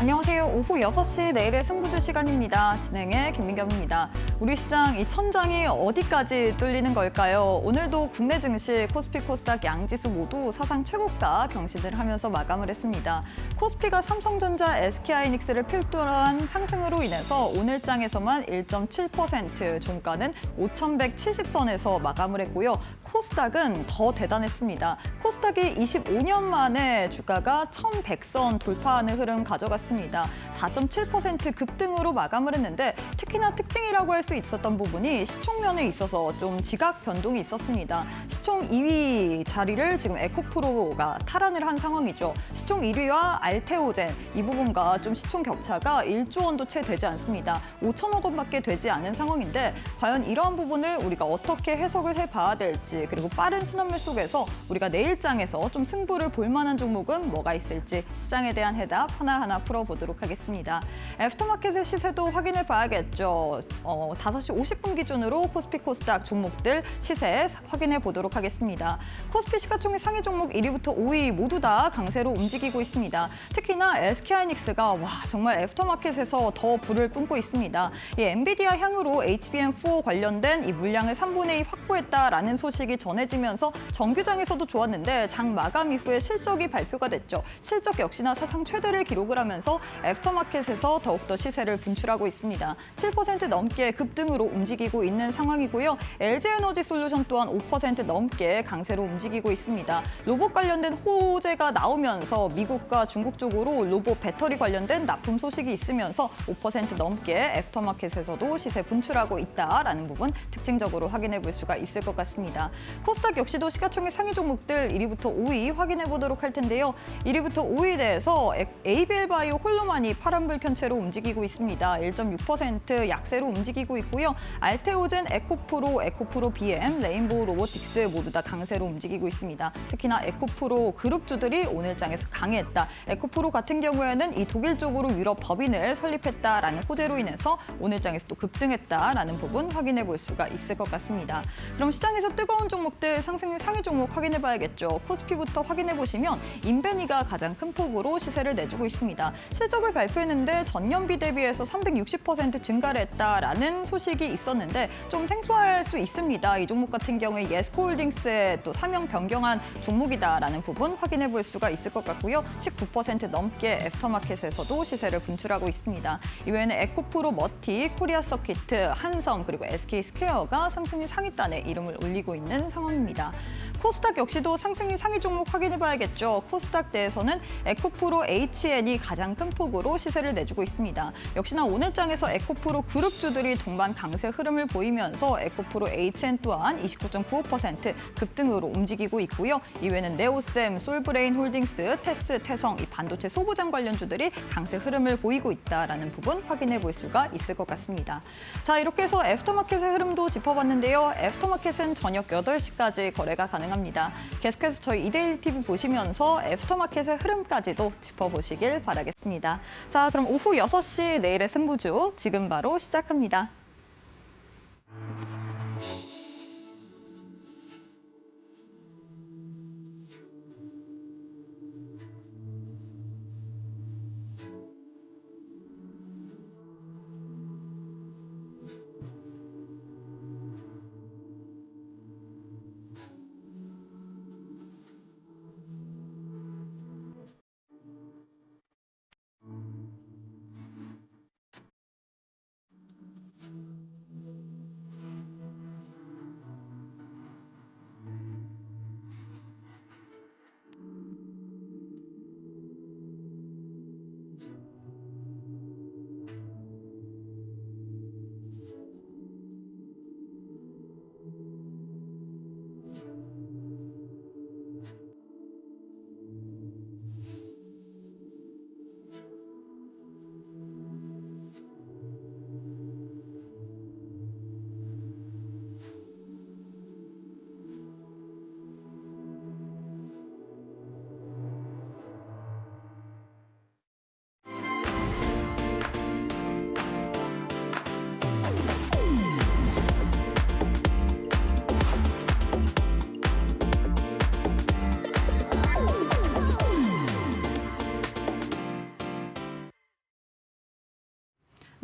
안녕하세요. 오후 6시 내일의 승부주 시간입니다. 진행의 김민경입니다. 우리 시장 이 천장이 어디까지 뚫리는 걸까요? 오늘도 국내 증시 코스피, 코스닥 양지수 모두 사상 최고가 경신을 하면서 마감을 했습니다. 코스피가 삼성전자, SK하이닉스를 필두한 상승으로 인해서 오늘장에서만 1.7%, 종가는 5,170선에서 마감을 했고요. 코스닥은 더 대단했습니다. 코스닥이 25년 만에 주가가 1,100선 돌파하는 흐름 가져갔습니다. 4.7% 급등으로 마감을 했는데 특히나 특징이라고 할 수 있었던 부분이 시총면에 있어서 좀 지각 변동이 있었습니다. 시총 2위 자리를 지금 에코프로가 탈환을 한 상황이죠. 시총 1위와 알테오젠 이 부분과 좀 시총 격차가 1조 원도 채 되지 않습니다. 5천억 원밖에 되지 않은 상황인데 과연 이러한 부분을 우리가 어떻게 해석을 해봐야 될지, 그리고 빠른 순환매 속에서 우리가 내일장에서 좀 승부를 볼 만한 종목은 뭐가 있을지 시장에 대한 해답 하나하나 풀어보도록 하겠습니다. 애프터마켓의 시세도 확인해 봐야겠죠. 5시 50분 기준으로 코스피, 코스닥 종목들 시세 확인해 보도록 하겠습니다. 코스피 시가총액 상위 종목 1위부터 5위 모두 다 강세로 움직이고 있습니다. 특히나 SK하이닉스가 정말 애프터마켓에서 더 불을 뿜고 있습니다. 이 엔비디아 향후로 HBM4 관련된 이 물량을 3분의 2 확보했다라는 소식이 전해지면서 정규장에서도 좋았는데 장 마감 이후에 실적이 발표가 됐죠. 실적 역시나 사상 최대를 기록을 하면서 애프터마켓에서 더욱더 시세를 분출하고 있습니다. 7% 넘게 급등으로 움직이고 있는 상황이고요. LG에너지솔루션 또한 5% 넘게 강세로 움직이고 있습니다. 로봇 관련된 호재가 나오면서 미국과 중국 쪽으로 로봇 배터리 관련된 납품 소식이 있으면서 5% 넘게 애프터마켓에서도 시세 분출하고 있다라는 부분 특징적으로 확인해 볼 수가 있을 것 같습니다. 코스닥 역시도 시가총액 상위 종목들 1위부터 5위 확인해 보도록 할 텐데요. 1위부터 5위에 대해서 에이벨바이오 홀로만이 파란불 켠채로 움직이고 있습니다. 1.6% 약세로 움직이고 있고요. 알테오젠, 에코프로 BM, 레인보우 로보틱스 모두 다 강세로 움직이고 있습니다. 특히나 에코프로 그룹주들이 오늘장에서 강했다. 에코프로 같은 경우에는 이 독일 쪽으로 유럽 법인을 설립했다라는 호재로 인해서 오늘장에서 또 급등했다라는 부분 확인해 볼 수가 있을 것 같습니다. 그럼 시장에서 뜨거운 종목들 상승 상위 종목 확인해 봐야겠죠. 코스피부터 확인해 보시면 인베니가 가장 큰 폭으로 시세를 내주고 있습니다. 실적을 발표했는데 전년비 대비해서 360% 증가를 했다라는 소식이 있었는데 좀 생소할 수 있습니다. 이 종목 같은 경우에 예스코홀딩스의 또 사명 변경한 종목이다라는 부분 확인해 볼 수가 있을 것 같고요. 19% 넘게 애프터마켓에서도 시세를 분출하고 있습니다. 이외에는 에코프로 머티, 코리아 서키트, 한섬 그리고 SK스퀘어가 상승률 상위단에 이름을 올리고 있는 상황입니다. 코스닥 역시도 상승률 상위 종목 확인해 봐야겠죠. 코스닥 내에서는 에코프로 HN이 가장 큰 폭으로 시세를 내주고 있습니다. 역시나 오늘장에서 에코프로 그룹주들이 동반 강세 흐름을 보이면서 에코프로 HN 또한 29.95% 급등으로 움직이고 있고요. 이외에는 네오셈, 솔브레인 홀딩스, 테스, 태성 이 반도체 소부장 관련주들이 강세 흐름을 보이고 있다라는 부분 확인해 볼 수가 있을 것 같습니다. 자, 이렇게 해서 애프터마켓의 흐름도 짚어봤는데요. 애프터마켓은 저녁 8시까지 거래가 가능합니다. 계속해서 저희 이데일리 TV 보시면서 애프터마켓의 흐름까지도 짚어보시길 바라겠습니다. 자, 그럼 오후 6시 내일의 승부주 지금 바로 시작합니다.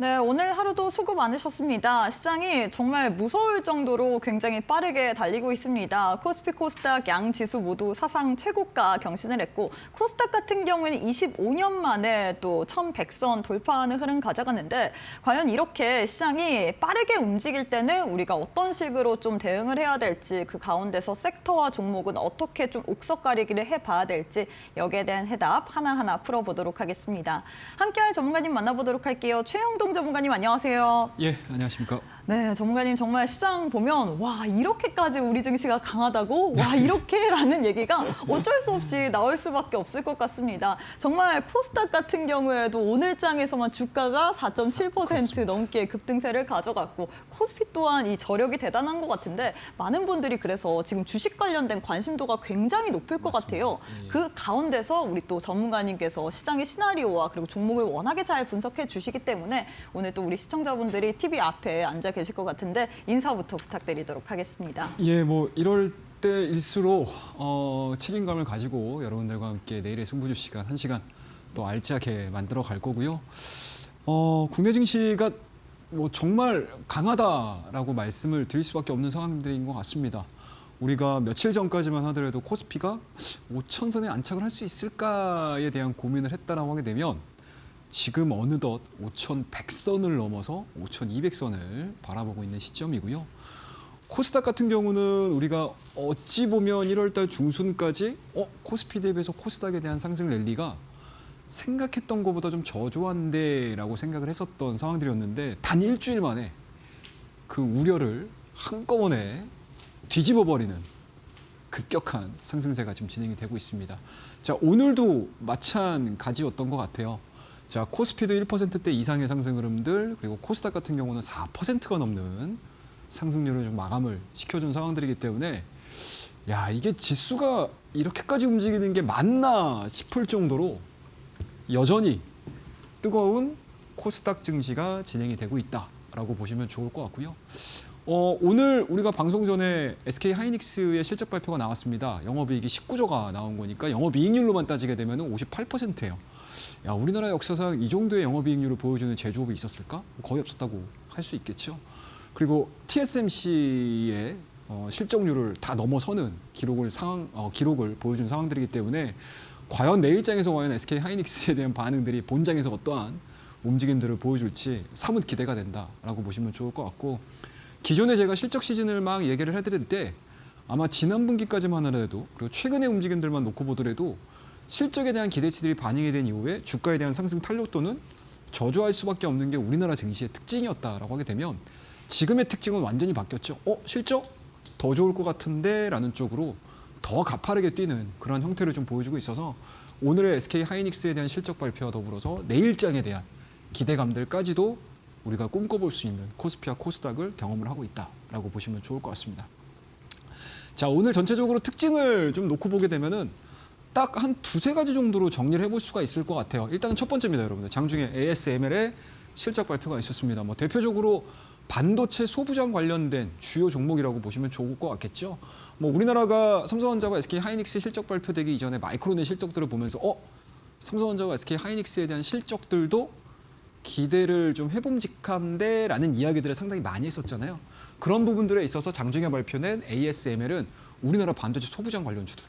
네, 오늘 하루도 수고 많으셨습니다. 시장이 정말 무서울 정도로 굉장히 빠르게 달리고 있습니다. 코스피, 코스닥 양 지수 모두 사상 최고가 경신을 했고 코스닥 같은 경우에는 25년 만에 또 1100선 돌파하는 흐름 가져갔는데 과연 이렇게 시장이 빠르게 움직일 때는 우리가 어떤 식으로 좀 대응을 해야 될지 그 가운데서 섹터와 종목은 어떻게 좀 옥석가리기를 해봐야 될지 여기에 대한 해답 하나하나 풀어보도록 하겠습니다. 함께할 전문가님 만나보도록 할게요. 최영동 전문가님 안녕하세요. 예, 안녕하십니까. 네, 전문가님 정말 시장 보면 와 이렇게까지 우리 증시가 강하다고? 와 이렇게라는 얘기가 어쩔 수 없이 나올 수밖에 없을 것 같습니다. 정말 코스닥 같은 경우에도 오늘 장에서만 주가가 4.7% 넘게 급등세를 가져갔고 코스피 또한 이 저력이 대단한 것 같은데 많은 분들이 그래서 지금 주식 관련된 관심도가 굉장히 높을 것 같아요. 예. 그 가운데서 우리 또 전문가님께서 시장의 시나리오와 그리고 종목을 워낙에 잘 분석해 주시기 때문에 오늘 또 우리 시청자분들이 TV 앞에 앉아 계실 것 같은데 인사부터 부탁드리도록 하겠습니다. 예, 뭐 이럴 때일수록 책임감을 가지고 여러분들과 함께 내일의 승부주 시간 1시간 또 알차게 만들어 갈 거고요. 국내 증시가 뭐 정말 강하다라고 말씀을 드릴 수밖에 없는 상황들인 것 같습니다. 우리가 며칠 전까지만 하더라도 코스피가 5천선에 안착을 할 수 있을까에 대한 고민을 했다라고 하게 되면 지금 어느덧 5,100선을 넘어서 5,200선을 바라보고 있는 시점이고요. 코스닥 같은 경우는 우리가 어찌 보면 1월 달 중순까지 코스피 대비해서 코스닥에 대한 상승 랠리가 생각했던 것보다 좀 저조한데라고 생각을 했었던 상황들이었는데 단 일주일 만에 그 우려를 한꺼번에 뒤집어버리는 급격한 상승세가 지금 진행이 되고 있습니다. 자, 오늘도 마찬가지였던 것 같아요. 자, 코스피도 1%대 이상의 상승 흐름들, 그리고 코스닥 같은 경우는 4%가 넘는 상승률을 좀 마감을 시켜준 상황들이기 때문에 야, 이게 지수가 이렇게까지 움직이는 게 맞나 싶을 정도로 여전히 뜨거운 코스닥 증시가 진행이 되고 있다라고 보시면 좋을 것 같고요. 오늘 우리가 방송 전에 SK 하이닉스의 실적 발표가 나왔습니다. 영업이익이 19조가 나온 거니까 영업이익률로만 따지게 되면 58%예요. 야, 우리나라 역사상 이 정도의 영업이익률을 보여주는 제조업이 있었을까? 거의 없었다고 할 수 있겠죠. 그리고 TSMC의 실적률을 다 넘어서는 기록을 보여준 상황들이기 때문에 과연 내일장에서 과연 SK 하이닉스에 대한 반응들이 본장에서 어떠한 움직임들을 보여줄지 사뭇 기대가 된다라고 보시면 좋을 것 같고, 기존에 제가 실적 시즌을 막 얘기를 해드릴 때 아마 지난 분기까지만 하더라도 그리고 최근의 움직임들만 놓고 보더라도 실적에 대한 기대치들이 반영이 된 이후에 주가에 대한 상승 탄력도는 저조할 수밖에 없는 게 우리나라 증시의 특징이었다라고 하게 되면 지금의 특징은 완전히 바뀌었죠. 실적 더 좋을 것 같은데 라는 쪽으로 더 가파르게 뛰는 그런 형태를 좀 보여주고 있어서 오늘의 SK 하이닉스에 대한 실적 발표와 더불어서 내일장에 대한 기대감들까지도 우리가 꿈꿔볼 수 있는 코스피와 코스닥을 경험을 하고 있다라고 보시면 좋을 것 같습니다. 자, 오늘 전체적으로 특징을 좀 놓고 보게 되면은 딱 한 두세 가지 정도로 정리를 해볼 수가 있을 것 같아요. 일단은 첫 번째입니다, 여러분들. 장중에 ASML의 실적 발표가 있었습니다. 뭐 대표적으로 반도체 소부장 관련된 주요 종목이라고 보시면 좋을 것 같겠죠. 뭐 우리나라가 삼성전자와 SK 하이닉스 실적 발표되기 이전에 마이크론의 실적들을 보면서 삼성전자와 SK 하이닉스에 대한 실적들도 기대를 좀 해봄직한데라는 이야기들을 상당히 많이 했었잖아요. 그런 부분들에 있어서 장중에 발표된 ASML은 우리나라 반도체 소부장 관련주들.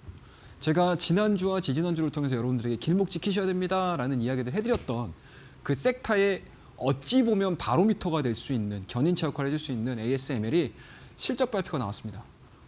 제가 지난주와 지지난주를 통해서 여러분들에게 길목 지키셔야 됩니다라는 이야기를 해드렸던 그 섹터의 어찌 보면 바로미터가 될 수 있는 견인차 역할을 해줄 수 있는 ASML이 실적 발표가 나왔습니다.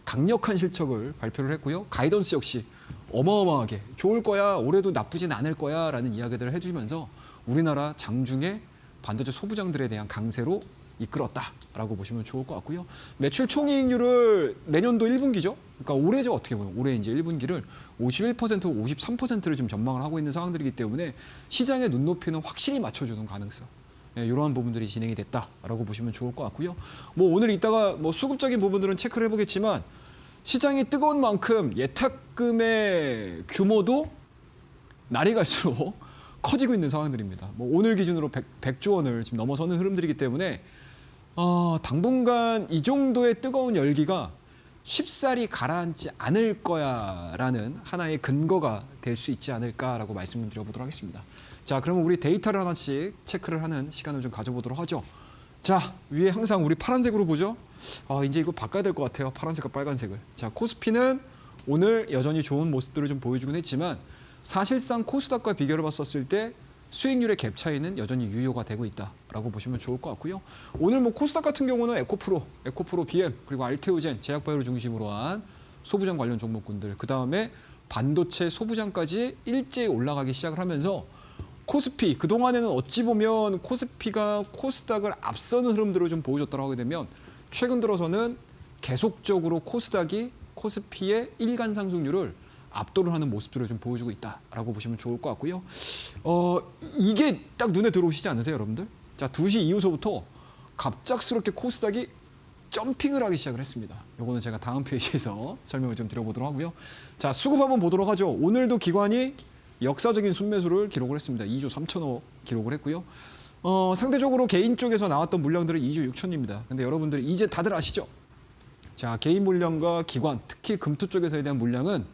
강력한 실적을 발표를 했고요. 가이던스 역시 어마어마하게 좋을 거야, 올해도 나쁘진 않을 거야 라는 이야기들을 해주면서 우리나라 장중에 반도체 소부장들에 대한 강세로 이끌었다라고 보시면 좋을 것 같고요. 매출 총이익률을 내년도 1분기죠. 그러니까 올해죠, 어떻게 보면 올해 이제 1분기를 51%, 53%를 지금 전망을 하고 있는 상황들이기 때문에 시장의 눈높이는 확실히 맞춰주는 가능성. 이러한 부분들이 진행이 됐다라고 보시면 좋을 것 같고요. 뭐 오늘 이따가 뭐 수급적인 부분들은 체크를 해보겠지만 시장이 뜨거운 만큼 예탁금의 규모도 날이 갈수록 커지고 있는 상황들입니다. 뭐 오늘 기준으로 100조 원을 지금 넘어서는 흐름들이기 때문에 당분간 이 정도의 뜨거운 열기가 쉽사리 가라앉지 않을 거야라는 하나의 근거가 될 수 있지 않을까라고 말씀을 드려보도록 하겠습니다. 자, 그러면 우리 데이터를 하나씩 체크를 하는 시간을 좀 가져보도록 하죠. 자, 위에 항상 우리 파란색으로 보죠. 이제 이거 바꿔야 될 것 같아요. 파란색과 빨간색을. 자, 코스피는 오늘 여전히 좋은 모습들을 좀 보여주긴 했지만 사실상 코스닥과 비교를 봤었을 때 수익률의 갭 차이는 여전히 유효가 되고 있다라고 보시면 좋을 것 같고요. 오늘 뭐 코스닥 같은 경우는 에코프로 BM 그리고 알테오젠 제약바이오를 중심으로 한 소부장 관련 종목군들, 그 다음에 반도체 소부장까지 일제히 올라가기 시작을 하면서 코스피, 그동안에는 어찌 보면 코스피가 코스닥을 앞서는 흐름들을 좀 보여줬다고 하게 되면 최근 들어서는 계속적으로 코스닥이 코스피의 일간 상승률을 압도를 하는 모습들을 좀 보여주고 있다라고 보시면 좋을 것 같고요. 이게 딱 눈에 들어오시지 않으세요, 여러분들? 자, 2시 이후서부터 갑작스럽게 코스닥이 점핑을 하기 시작을 했습니다. 요거는 제가 다음 페이지에서 설명을 좀 드려보도록 하고요. 자, 수급 한번 보도록 하죠. 오늘도 기관이 역사적인 순매수를 기록을 했습니다. 2조 3천억 기록을 했고요. 상대적으로 개인 쪽에서 나왔던 물량들은 2조 6천입니다. 근데 여러분들이 이제 다들 아시죠? 자, 개인 물량과 기관, 특히 금투 쪽에서에 대한 물량은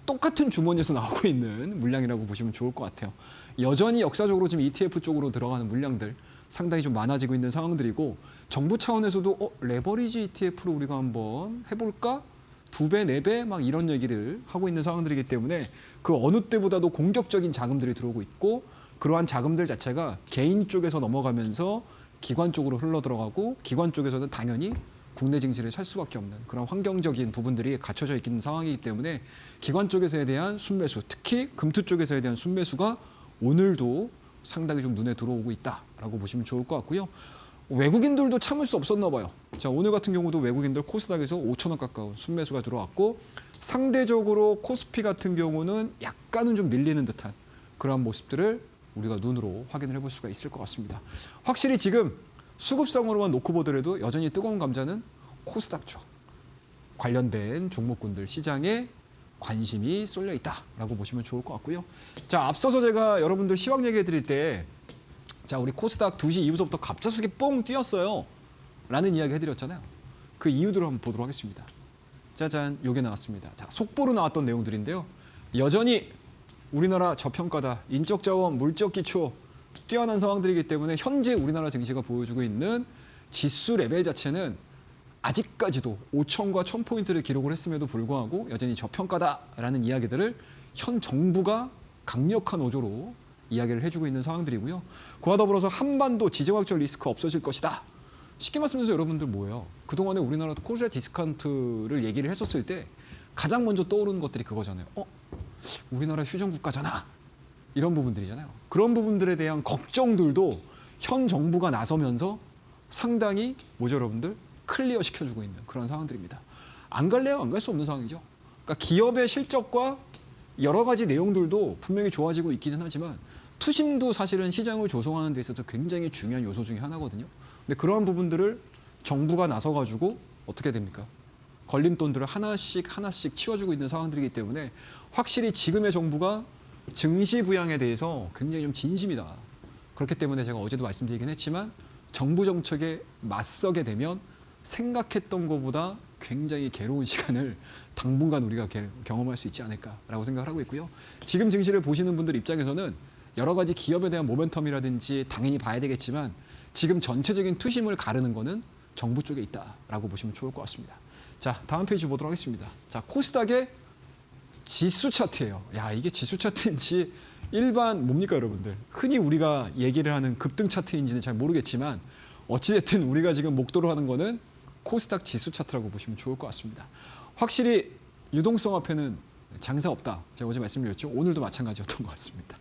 똑같은 주머니에서 나오고 있는 물량이라고 보시면 좋을 것 같아요. 여전히 역사적으로 지금 ETF 쪽으로 들어가는 물량들 상당히 좀 많아지고 있는 상황들이고, 정부 차원에서도 레버리지 ETF로 우리가 한번 해볼까? 2배, 4배 막 이런 얘기를 하고 있는 상황들이기 때문에 그 어느 때보다도 공격적인 자금들이 들어오고 있고, 그러한 자금들 자체가 개인 쪽에서 넘어가면서 기관 쪽으로 흘러 들어가고, 기관 쪽에서는 당연히 국내 증시를 살 수밖에 없는 그런 환경적인 부분들이 갖춰져 있는 상황이기 때문에 기관 쪽에서에 대한 순매수, 특히 금투 쪽에서에 대한 순매수가 오늘도 상당히 좀 눈에 들어오고 있다라고 보시면 좋을 것 같고요. 외국인들도 참을 수 없었나 봐요. 자, 오늘 같은 경우도 외국인들 코스닥에서 5천원 가까운 순매수가 들어왔고, 상대적으로 코스피 같은 경우는 약간은 좀 밀리는 듯한 그러한 모습들을 우리가 눈으로 확인을 해볼 수가 있을 것 같습니다. 확실히 지금 수급상으로만 놓고 보더라도 여전히 뜨거운 감자는 코스닥 쪽 관련된 종목군들 시장에 관심이 쏠려 있다라고 보시면 좋을 것 같고요. 자, 앞서서 제가 여러분들 시황 얘기해 드릴 때, 자, 우리 코스닥 2시 이후부터 갑작스럽게 뽕 뛰었어요 라는 이야기 해드렸잖아요. 그 이유들을 한번 보도록 하겠습니다. 짜잔, 요게 나왔습니다. 자, 속보로 나왔던 내용들인데요. 여전히 우리나라 저평가다, 인적 자원, 물적 기초 뛰어난 상황들이기 때문에 현재 우리나라 증시가 보여주고 있는 지수 레벨 자체는 아직까지도 5천과 1000포인트를 기록을 했음에도 불구하고 여전히 저평가다라는 이야기들을 현 정부가 강력한 어조로 이야기를 해주고 있는 상황들이고요. 그와 더불어서 한반도 지정학적 리스크 없어질 것이다. 쉽게 말씀드려서 여러분들 뭐예요? 그동안에 우리나라 코리아 디스카운트를 얘기를 했었을 때 가장 먼저 떠오르는 것들이 그거잖아요. 우리나라 휴전 국가잖아. 이런 부분들이잖아요. 그런 부분들에 대한 걱정들도 현 정부가 나서면서 상당히 뭐죠, 여러분들? 클리어 시켜주고 있는 그런 상황들입니다. 안 갈래요? 안 갈 수 없는 상황이죠. 그러니까 기업의 실적과 여러 가지 내용들도 분명히 좋아지고 있기는 하지만 투심도 사실은 시장을 조성하는 데 있어서 굉장히 중요한 요소 중에 하나거든요. 근데 그러한 부분들을 정부가 나서가지고 어떻게 됩니까? 걸림돈들을 하나씩 치워주고 있는 상황들이기 때문에 확실히 지금의 정부가 증시 부양에 대해서 굉장히 좀 진심이다. 그렇기 때문에 제가 어제도 말씀드리긴 했지만 정부 정책에 맞서게 되면 생각했던 것보다 굉장히 괴로운 시간을 당분간 우리가 경험할 수 있지 않을까라고 생각을 하고 있고요. 지금 증시를 보시는 분들 입장에서는 여러 가지 기업에 대한 모멘텀이라든지 당연히 봐야 되겠지만 지금 전체적인 투심을 가르는 거는 정부 쪽에 있다라고 보시면 좋을 것 같습니다. 자, 다음 페이지 보도록 하겠습니다. 자, 코스닥의 지수 차트예요. 야, 이게 지수 차트인지 일반 뭡니까, 여러분들? 흔히 우리가 얘기를 하는 급등 차트인지는 잘 모르겠지만 어찌됐든 우리가 지금 목도로 하는 거는 코스닥 지수 차트라고 보시면 좋을 것 같습니다. 확실히 유동성 앞에는 장사 없다. 제가 어제 말씀드렸죠. 오늘도 마찬가지였던 것 같습니다.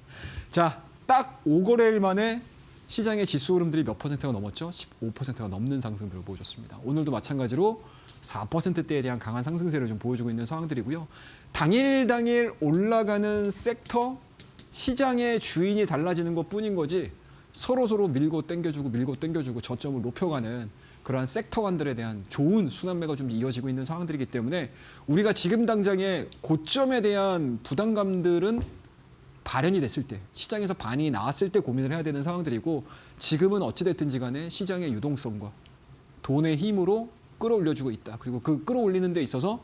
자, 딱 5거래일 만에 시장의 지수 흐름들이 몇 퍼센트가 넘었죠? 15%가 넘는 상승들을 보여줬습니다. 오늘도 마찬가지로 4%대에 대한 강한 상승세를 좀 보여주고 있는 상황들이고요. 당일 올라가는 섹터, 시장의 주인이 달라지는 것뿐인 거지 서로 밀고 당겨주고 저점을 높여가는 그러한 섹터간들에 대한 좋은 순환매가 좀 이어지고 있는 상황들이기 때문에 우리가 지금 당장의 고점에 대한 부담감들은 발현이 됐을 때, 시장에서 반이 나왔을 때 고민을 해야 되는 상황들이고, 지금은 어찌됐든지 간에 시장의 유동성과 돈의 힘으로 끌어올려주고 있다. 그리고 그 끌어올리는 데 있어서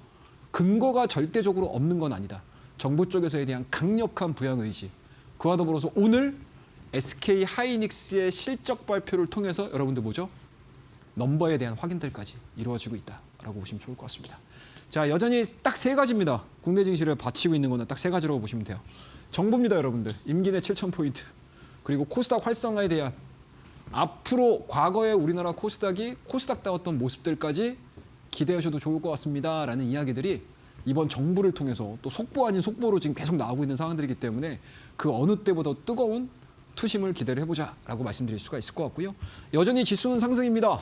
근거가 절대적으로 없는 건 아니다. 정부 쪽에서에 대한 강력한 부양 의지, 그와 더불어서 오늘 SK 하이닉스의 실적 발표를 통해서 여러분들 뭐죠? 넘버에 대한 확인들까지 이루어지고 있다라고 보시면 좋을 것 같습니다. 자, 여전히 딱 세 가지입니다. 국내 증시를 받치고 있는 거는 딱 세 가지라고 보시면 돼요. 정보입니다, 여러분들. 임기 내 7,000포인트. 그리고 코스닥 활성화에 대한 앞으로 과거에 우리나라 코스닥이 코스닥다웠던 모습들까지 기대하셔도 좋을 것 같습니다. 라는 이야기들이 이번 정부를 통해서 또 속보 아닌 속보로 지금 계속 나오고 있는 상황들이기 때문에 그 어느 때보다 뜨거운 투심을 기대를 해보자라고 말씀드릴 수가 있을 것 같고요. 여전히 지수는 상승입니다.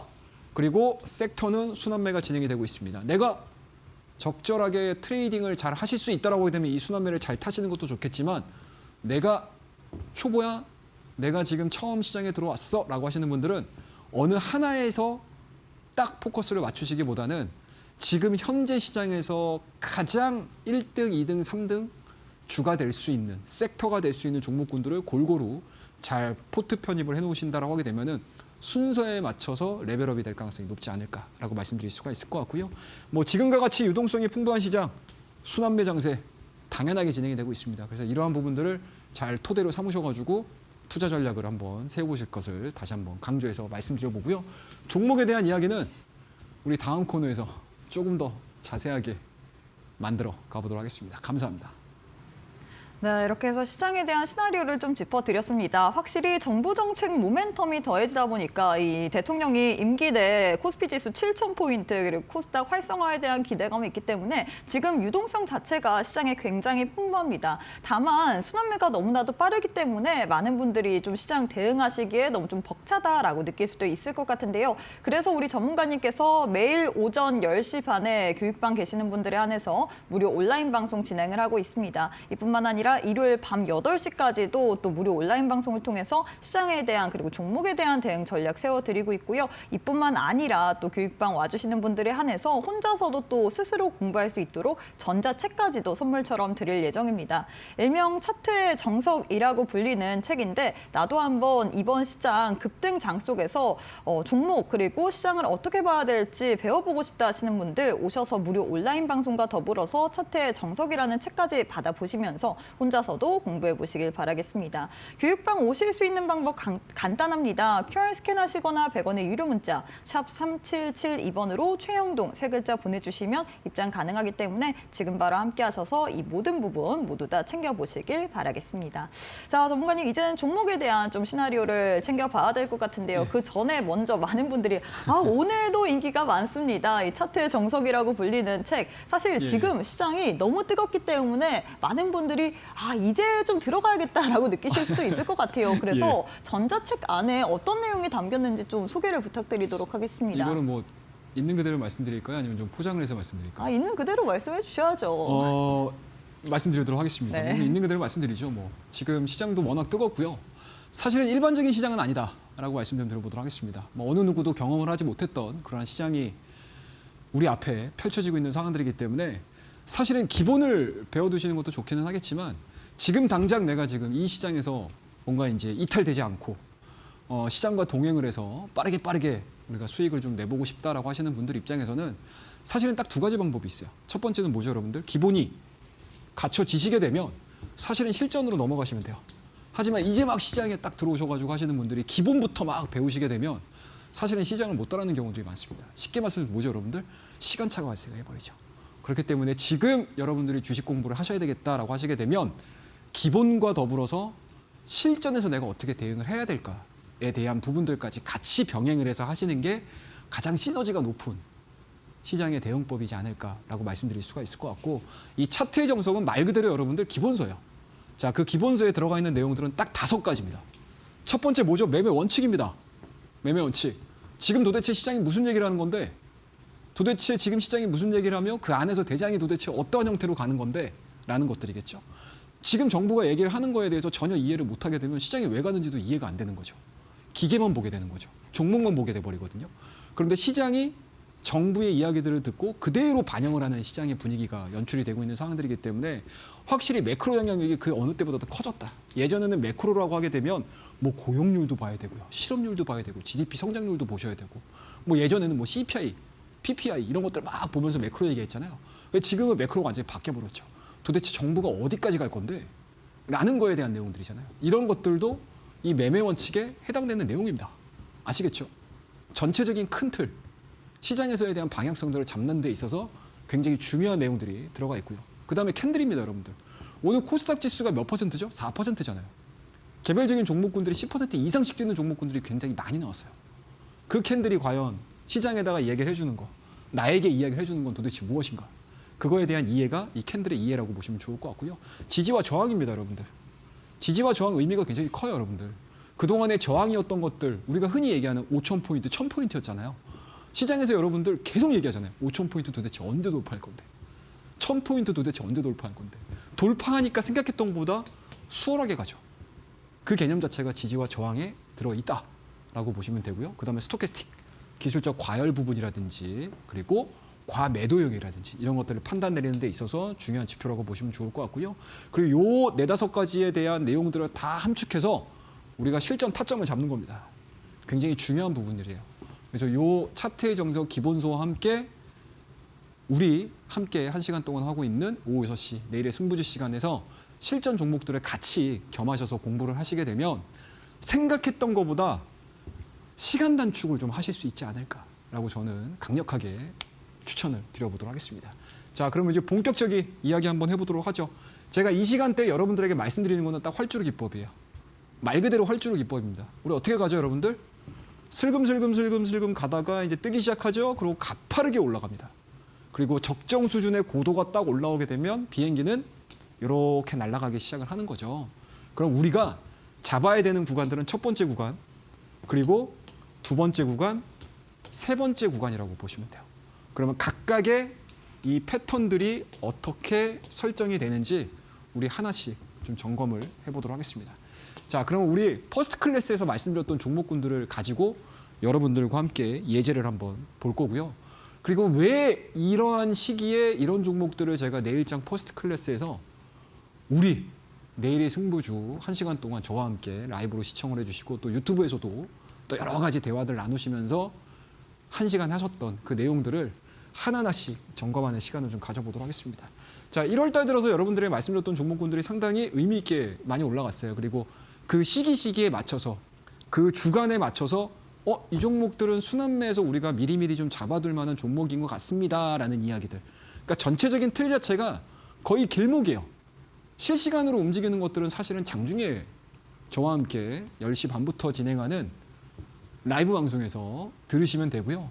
그리고 섹터는 순환매가 진행이 되고 있습니다. 내가 적절하게 트레이딩을 잘 하실 수 있다라고 하게 되면 이 순환매를 잘 타시는 것도 좋겠지만 내가 초보야, 내가 지금 처음 시장에 들어왔어 라고 하시는 분들은 어느 하나에서 딱 포커스를 맞추시기보다는 지금 현재 시장에서 가장 1등, 2등, 3등 주가 될 수 있는 섹터가 될 수 있는 종목군들을 골고루 잘 포트 편입을 해놓으신다라고 하게 되면은 순서에 맞춰서 레벨업이 될 가능성이 높지 않을까라고 말씀드릴 수가 있을 것 같고요. 뭐 지금과 같이 유동성이 풍부한 시장, 순환매 장세 당연하게 진행이 되고 있습니다. 그래서 이러한 부분들을 잘 토대로 삼으셔가지고 투자 전략을 한번 세워보실 것을 다시 한번 강조해서 말씀드려보고요. 종목에 대한 이야기는 우리 다음 코너에서 조금 더 자세하게 만들어 가보도록 하겠습니다. 감사합니다. 네, 이렇게 해서 시장에 대한 시나리오를 좀 짚어드렸습니다. 확실히 정부 정책 모멘텀이 더해지다 보니까 이 대통령이 임기 내 코스피 지수 7,000포인트 그리고 코스닥 활성화에 대한 기대감이 있기 때문에 지금 유동성 자체가 시장에 굉장히 풍부합니다. 다만 순환매가 너무나도 빠르기 때문에 많은 분들이 좀 시장 대응하시기에 너무 좀 벅차다라고 느낄 수도 있을 것 같은데요. 그래서 우리 전문가님께서 매일 오전 10시 반에 교육방 계시는 분들에 한해서 무료 온라인 방송 진행을 하고 있습니다. 이뿐만 아니라 일요일 밤 8시까지도 또 무료 온라인 방송을 통해서 시장에 대한 그리고 종목에 대한 대응 전략 세워드리고 있고요. 이뿐만 아니라 또 교육방 와주시는 분들에 한해서 혼자서도 또 스스로 공부할 수 있도록 전자책까지도 선물처럼 드릴 예정입니다. 일명 차트의 정석이라고 불리는 책인데 나도 한번 이번 시장 급등 장 속에서 종목 그리고 시장을 어떻게 봐야 될지 배워보고 싶다 하시는 분들 오셔서 무료 온라인 방송과 더불어서 차트의 정석이라는 책까지 받아보시면서 혼자서도 공부해 보시길 바라겠습니다. 교육방 오실 수 있는 방법 간단합니다. QR 스캔하시거나 100원의 유료 문자 샵 3772번으로 최영동 세 글자 보내주시면 입장 가능하기 때문에 지금 바로 함께 하셔서 이 모든 부분 모두 다 챙겨보시길 바라겠습니다. 자, 전문가님 이제는 종목에 대한 좀 시나리오를 챙겨봐야 될 것 같은데요. 그 전에 먼저 많은 분들이 오늘도 인기가 많습니다. 이 차트의 정석이라고 불리는 책. 사실 지금 시장이 너무 뜨겁기 때문에 많은 분들이 이제 좀 들어가야겠다라고 느끼실 수도 있을 것 같아요. 그래서 전자책 안에 어떤 내용이 담겼는지 좀 소개를 부탁드리도록 하겠습니다. 이거는 뭐 있는 그대로 말씀드릴까요? 아니면 좀 포장을 해서 말씀드릴까요? 있는 그대로 말씀해 주셔야죠. 말씀드리도록 하겠습니다. 네. 있는 그대로 말씀드리죠. 뭐 지금 시장도 워낙 뜨겁고요. 사실은 일반적인 시장은 아니다라고 말씀 좀 드려보도록 하겠습니다. 뭐 어느 누구도 경험을 하지 못했던 그러한 시장이 우리 앞에 펼쳐지고 있는 상황들이기 때문에 사실은 기본을 배워두시는 것도 좋기는 하겠지만 지금 당장 내가 지금 이 시장에서 뭔가 이제 이탈되지 않고 시장과 동행을 해서 빠르게 우리가 수익을 좀 내보고 싶다라고 하시는 분들 입장에서는 사실은 딱 두 가지 방법이 있어요. 첫 번째는 뭐죠, 여러분들? 기본이 갖춰지시게 되면 사실은 실전으로 넘어가시면 돼요. 하지만 이제 막 시장에 딱 들어오셔가지고 하시는 분들이 기본부터 막 배우시게 되면 사실은 시장을 못 따라하는 경우들이 많습니다. 쉽게 말씀드리면 뭐죠, 여러분들? 시간차가 발생해버리죠. 그렇기 때문에 지금 여러분들이 주식 공부를 하셔야 되겠다라고 하시게 되면 기본과 더불어서 실전에서 내가 어떻게 대응을 해야 될까에 대한 부분들까지 같이 병행을 해서 하시는 게 가장 시너지가 높은 시장의 대응법이지 않을까라고 말씀드릴 수가 있을 것 같고 이 차트의 정석은 말 그대로 여러분들 기본서예요. 자, 그 기본서에 들어가 있는 내용들은 딱 5가지입니다. 첫 번째 뭐죠? 매매 원칙입니다. 매매 원칙. 지금 도대체 시장이 무슨 얘기를 하는 건데 도대체 지금 시장이 무슨 얘기를 하며 그 안에서 대장이 도대체 어떠한 형태로 가는 건데 라는 것들이겠죠. 지금 정부가 얘기를 하는 거에 대해서 전혀 이해를 못하게 되면 시장이 왜 가는지도 이해가 안 되는 거죠. 기계만 보게 되는 거죠. 종목만 보게 돼버리거든요. 그런데 시장이 정부의 이야기들을 듣고 그대로 반영을 하는 시장의 분위기가 연출이 되고 있는 상황들이기 때문에 확실히 매크로 영향력이 그 어느 때보다도 커졌다. 예전에는 매크로라고 하게 되면 뭐 고용률도 봐야 되고요. 실업률도 봐야 되고 GDP 성장률도 보셔야 되고 뭐 예전에는 뭐 CPI, PPI 이런 것들 막 보면서 매크로 얘기했잖아요. 지금은 매크로가 완전히 바뀌어버렸죠. 도대체 정부가 어디까지 갈 건데 라는 거에 대한 내용들이잖아요. 이런 것들도 이 매매 원칙에 해당되는 내용입니다. 아시겠죠? 전체적인 큰 틀, 시장에서에 대한 방향성들을 잡는 데 있어서 굉장히 중요한 내용들이 들어가 있고요. 그 다음에 캔들입니다, 여러분들. 오늘 코스닥 지수가 몇 %죠? 4%잖아요. 개별적인 종목군들이 10% 이상씩 뛰는 종목군들이 굉장히 많이 나왔어요. 그 캔들이 과연 시장에다가 이야기를 해주는 거, 나에게 이야기를 해주는 건 도대체 무엇인가? 그거에 대한 이해가 이 캔들의 이해라고 보시면 좋을 것 같고요. 지지와 저항입니다, 여러분들. 지지와 저항 의미가 굉장히 커요, 여러분들. 그동안의 저항이었던 것들, 우리가 흔히 얘기하는 5,000포인트, 1,000포인트였잖아요. 시장에서 여러분들 계속 얘기하잖아요. 5,000포인트 도대체 언제 돌파할 건데? 1,000포인트 도대체 언제 돌파할 건데? 돌파하니까 생각했던 것보다 수월하게 가죠. 그 개념 자체가 지지와 저항에 들어있다라고 보시면 되고요. 그 다음에 스토캐스틱, 기술적 과열 부분이라든지 그리고 과매도형이라든지 이런 것들을 판단 내리는 데 있어서 중요한 지표라고 보시면 좋을 것 같고요. 그리고 요 4-5가지에 대한 내용들을 다 함축해서 우리가 실전 타점을 잡는 겁니다. 굉장히 중요한 부분들이에요. 그래서 요 차트의 정석 기본소와 함께 우리 함께 1시간 동안 하고 있는 오후 6시 내일의 승부주 시간에서 실전 종목들을 같이 겸하셔서 공부를 하시게 되면 생각했던 것보다 시간 단축을 좀 하실 수 있지 않을까라고 저는 강력하게 추천을 드려보도록 하겠습니다. 자, 그러면 이제 본격적인 이야기 한번 해보도록 하죠. 제가 이 시간대 여러분들에게 말씀드리는 거는 딱 활주로 기법이에요. 말 그대로 활주로 기법입니다. 우리 어떻게 가죠, 여러분들? 슬금슬금 가다가 이제 뜨기 시작하죠. 그리고 가파르게 올라갑니다. 그리고 적정 수준의 고도가 딱 올라오게 되면 비행기는 이렇게 날아가기 시작을 하는 거죠. 그럼 우리가 잡아야 되는 구간들은 첫 번째 구간, 그리고 두 번째 구간, 세 번째 구간이라고 보시면 돼요. 그러면 각각의 이 패턴들이 어떻게 설정이 되는지 우리 하나씩 좀 점검을 해보도록 하겠습니다. 자, 그럼 우리 퍼스트 클래스에서 말씀드렸던 종목군들을 가지고 여러분들과 함께 예제를 한번 볼 거고요. 그리고 왜 이러한 시기에 이런 종목들을 제가 내일장 퍼스트 클래스에서 우리 내일의 승부주 1시간 동안 저와 함께 라이브로 시청을 해주시고 또 유튜브에서도 또 여러 가지 대화들 나누시면서 1시간 하셨던 그 내용들을 하나하나씩 점검하는 시간을 좀 가져보도록 하겠습니다. 자, 1월 달 들어서 여러분들에게 말씀드렸던 종목군들이 상당히 의미 있게 많이 올라갔어요. 그리고 그 시기에 맞춰서 그 주간에 맞춰서 이 종목들은 순환매에서 우리가 미리미리 좀 잡아둘 만한 종목인 것 같습니다라는 이야기들. 그러니까 전체적인 틀 자체가 거의 길목이에요. 실시간으로 움직이는 것들은 사실은 장중에 저와 함께 10시 반부터 진행하는 라이브 방송에서 들으시면 되고요.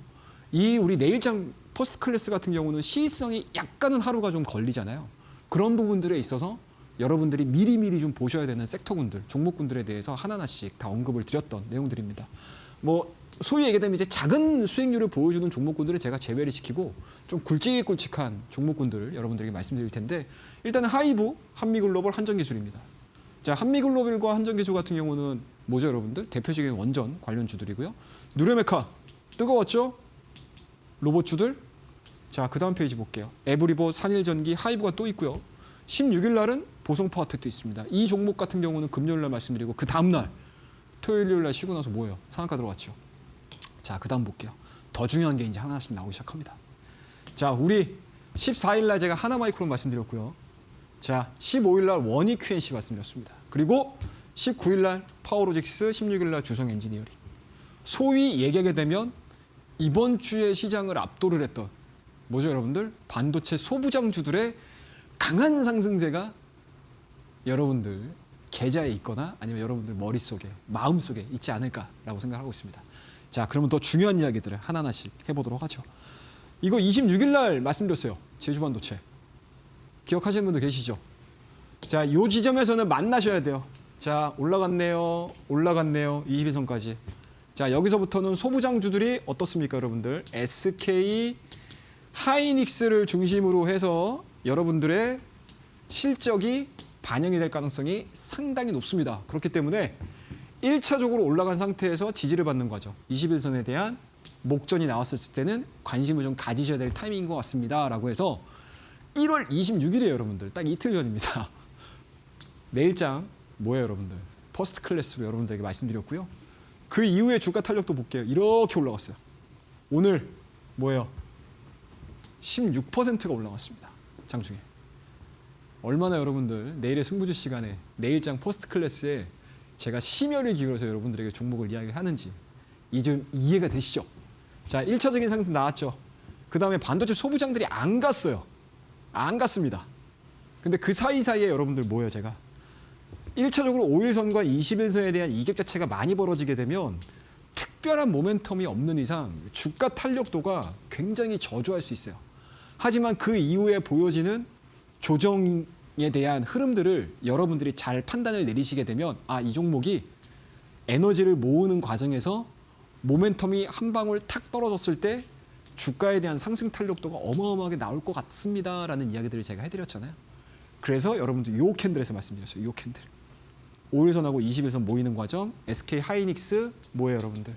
이 우리 내일장 퍼스트 클래스 같은 경우는 시의성이 약간은 하루가 좀 걸리잖아요. 그런 부분들에 있어서 여러분들이 미리미리 좀 보셔야 되는 섹터군들, 종목군들에 대해서 하나하나씩 다 언급을 드렸던 내용들입니다. 뭐 소위 얘기하면 이제 작은 수익률을 보여주는 종목군들을 제가 제외를 시키고 좀 굵직굵직한 종목군들을 여러분들에게 말씀드릴 텐데 일단은 하이브, 한미글로벌, 한전기술입니다. 자, 한미글로벌과 한전기술 같은 경우는 뭐죠, 여러분들? 대표적인 원전 관련주들이고요. 누레메카 뜨거웠죠? 로봇주들. 자, 그 다음 페이지 볼게요. 에브리보, 산일전기, 하이브가 또 있고요. 16일 날은 보성파워텍도 있습니다. 이 종목 같은 경우는 금요일 날 말씀드리고 그 다음 날 토요일, 일요일 날 쉬고 나서 뭐예요? 상한가 들어갔죠. 자, 그 다음 볼게요. 더 중요한 게 이제 하나씩 나오기 시작합니다. 자, 우리 14일 날 제가 하나마이크론 말씀드렸고요. 자, 15일 날 원이 QNC 말씀드렸습니다. 그리고 19일 날 파워로직스, 16일 날 주성 엔지니어링. 소위 얘기하게 되면 이번 주에 시장을 압도를 했던 뭐죠, 여러분들? 반도체 소부장주들의 강한 상승세가 여러분들 계좌에 있거나 아니면 여러분들 머릿속에, 마음속에 있지 않을까라고 생각하고 있습니다. 자, 그러면 더 중요한 이야기들을 하나하나씩 해보도록 하죠. 이거 26일 날 말씀드렸어요. 제주반도체. 기억하시는 분들 계시죠? 자, 이 지점에서는 만나셔야 돼요. 자, 올라갔네요. 21선까지. 자, 여기서부터는 소부장주들이 어떻습니까, 여러분들? SK 하이닉스를 중심으로 해서 여러분들의 실적이 반영이 될 가능성이 상당히 높습니다. 그렇기 때문에 1차적으로 올라간 상태에서 지지를 받는 거죠. 21선에 대한 목전이 나왔을 때는 관심을 좀 가지셔야 될 타이밍인 것 같습니다. 라고 해서 1월 26일이에요, 여러분들. 딱 이틀 전입니다. 내일장 뭐예요, 여러분들? 퍼스트 클래스로 여러분들에게 말씀드렸고요. 그 이후에 주가 탄력도 볼게요. 이렇게 올라갔어요. 오늘 뭐예요? 16%가 올라갔습니다. 장중에. 얼마나 여러분들 내일의 승부주 시간에 내일장 포스트 클래스에 제가 심혈을 기울여서 여러분들에게 종목을 이야기하는지 좀 이해가 되시죠? 자, 1차적인 상승 나왔죠. 그 다음에 반도체 소부장들이 안 갔어요. 안 갔습니다. 근데 그 사이사이에 여러분들 뭐예요, 제가? 1차적으로 5일선과 20일선에 대한 이격 자체가 많이 벌어지게 되면 특별한 모멘텀이 없는 이상 주가 탄력도가 굉장히 저조할 수 있어요. 하지만 그 이후에 보여지는 조정에 대한 흐름들을 여러분들이 잘 판단을 내리시게 되면 이 종목이 에너지를 모으는 과정에서 모멘텀이 한 방울 탁 떨어졌을 때 주가에 대한 상승 탄력도가 어마어마하게 나올 것 같습니다라는 이야기들을 제가 해드렸잖아요. 그래서 여러분들 요 캔들에서 말씀드렸어요. 요 캔들. 5일선하고 20일선 모이는 과정, SK 하이닉스 뭐예요, 여러분들?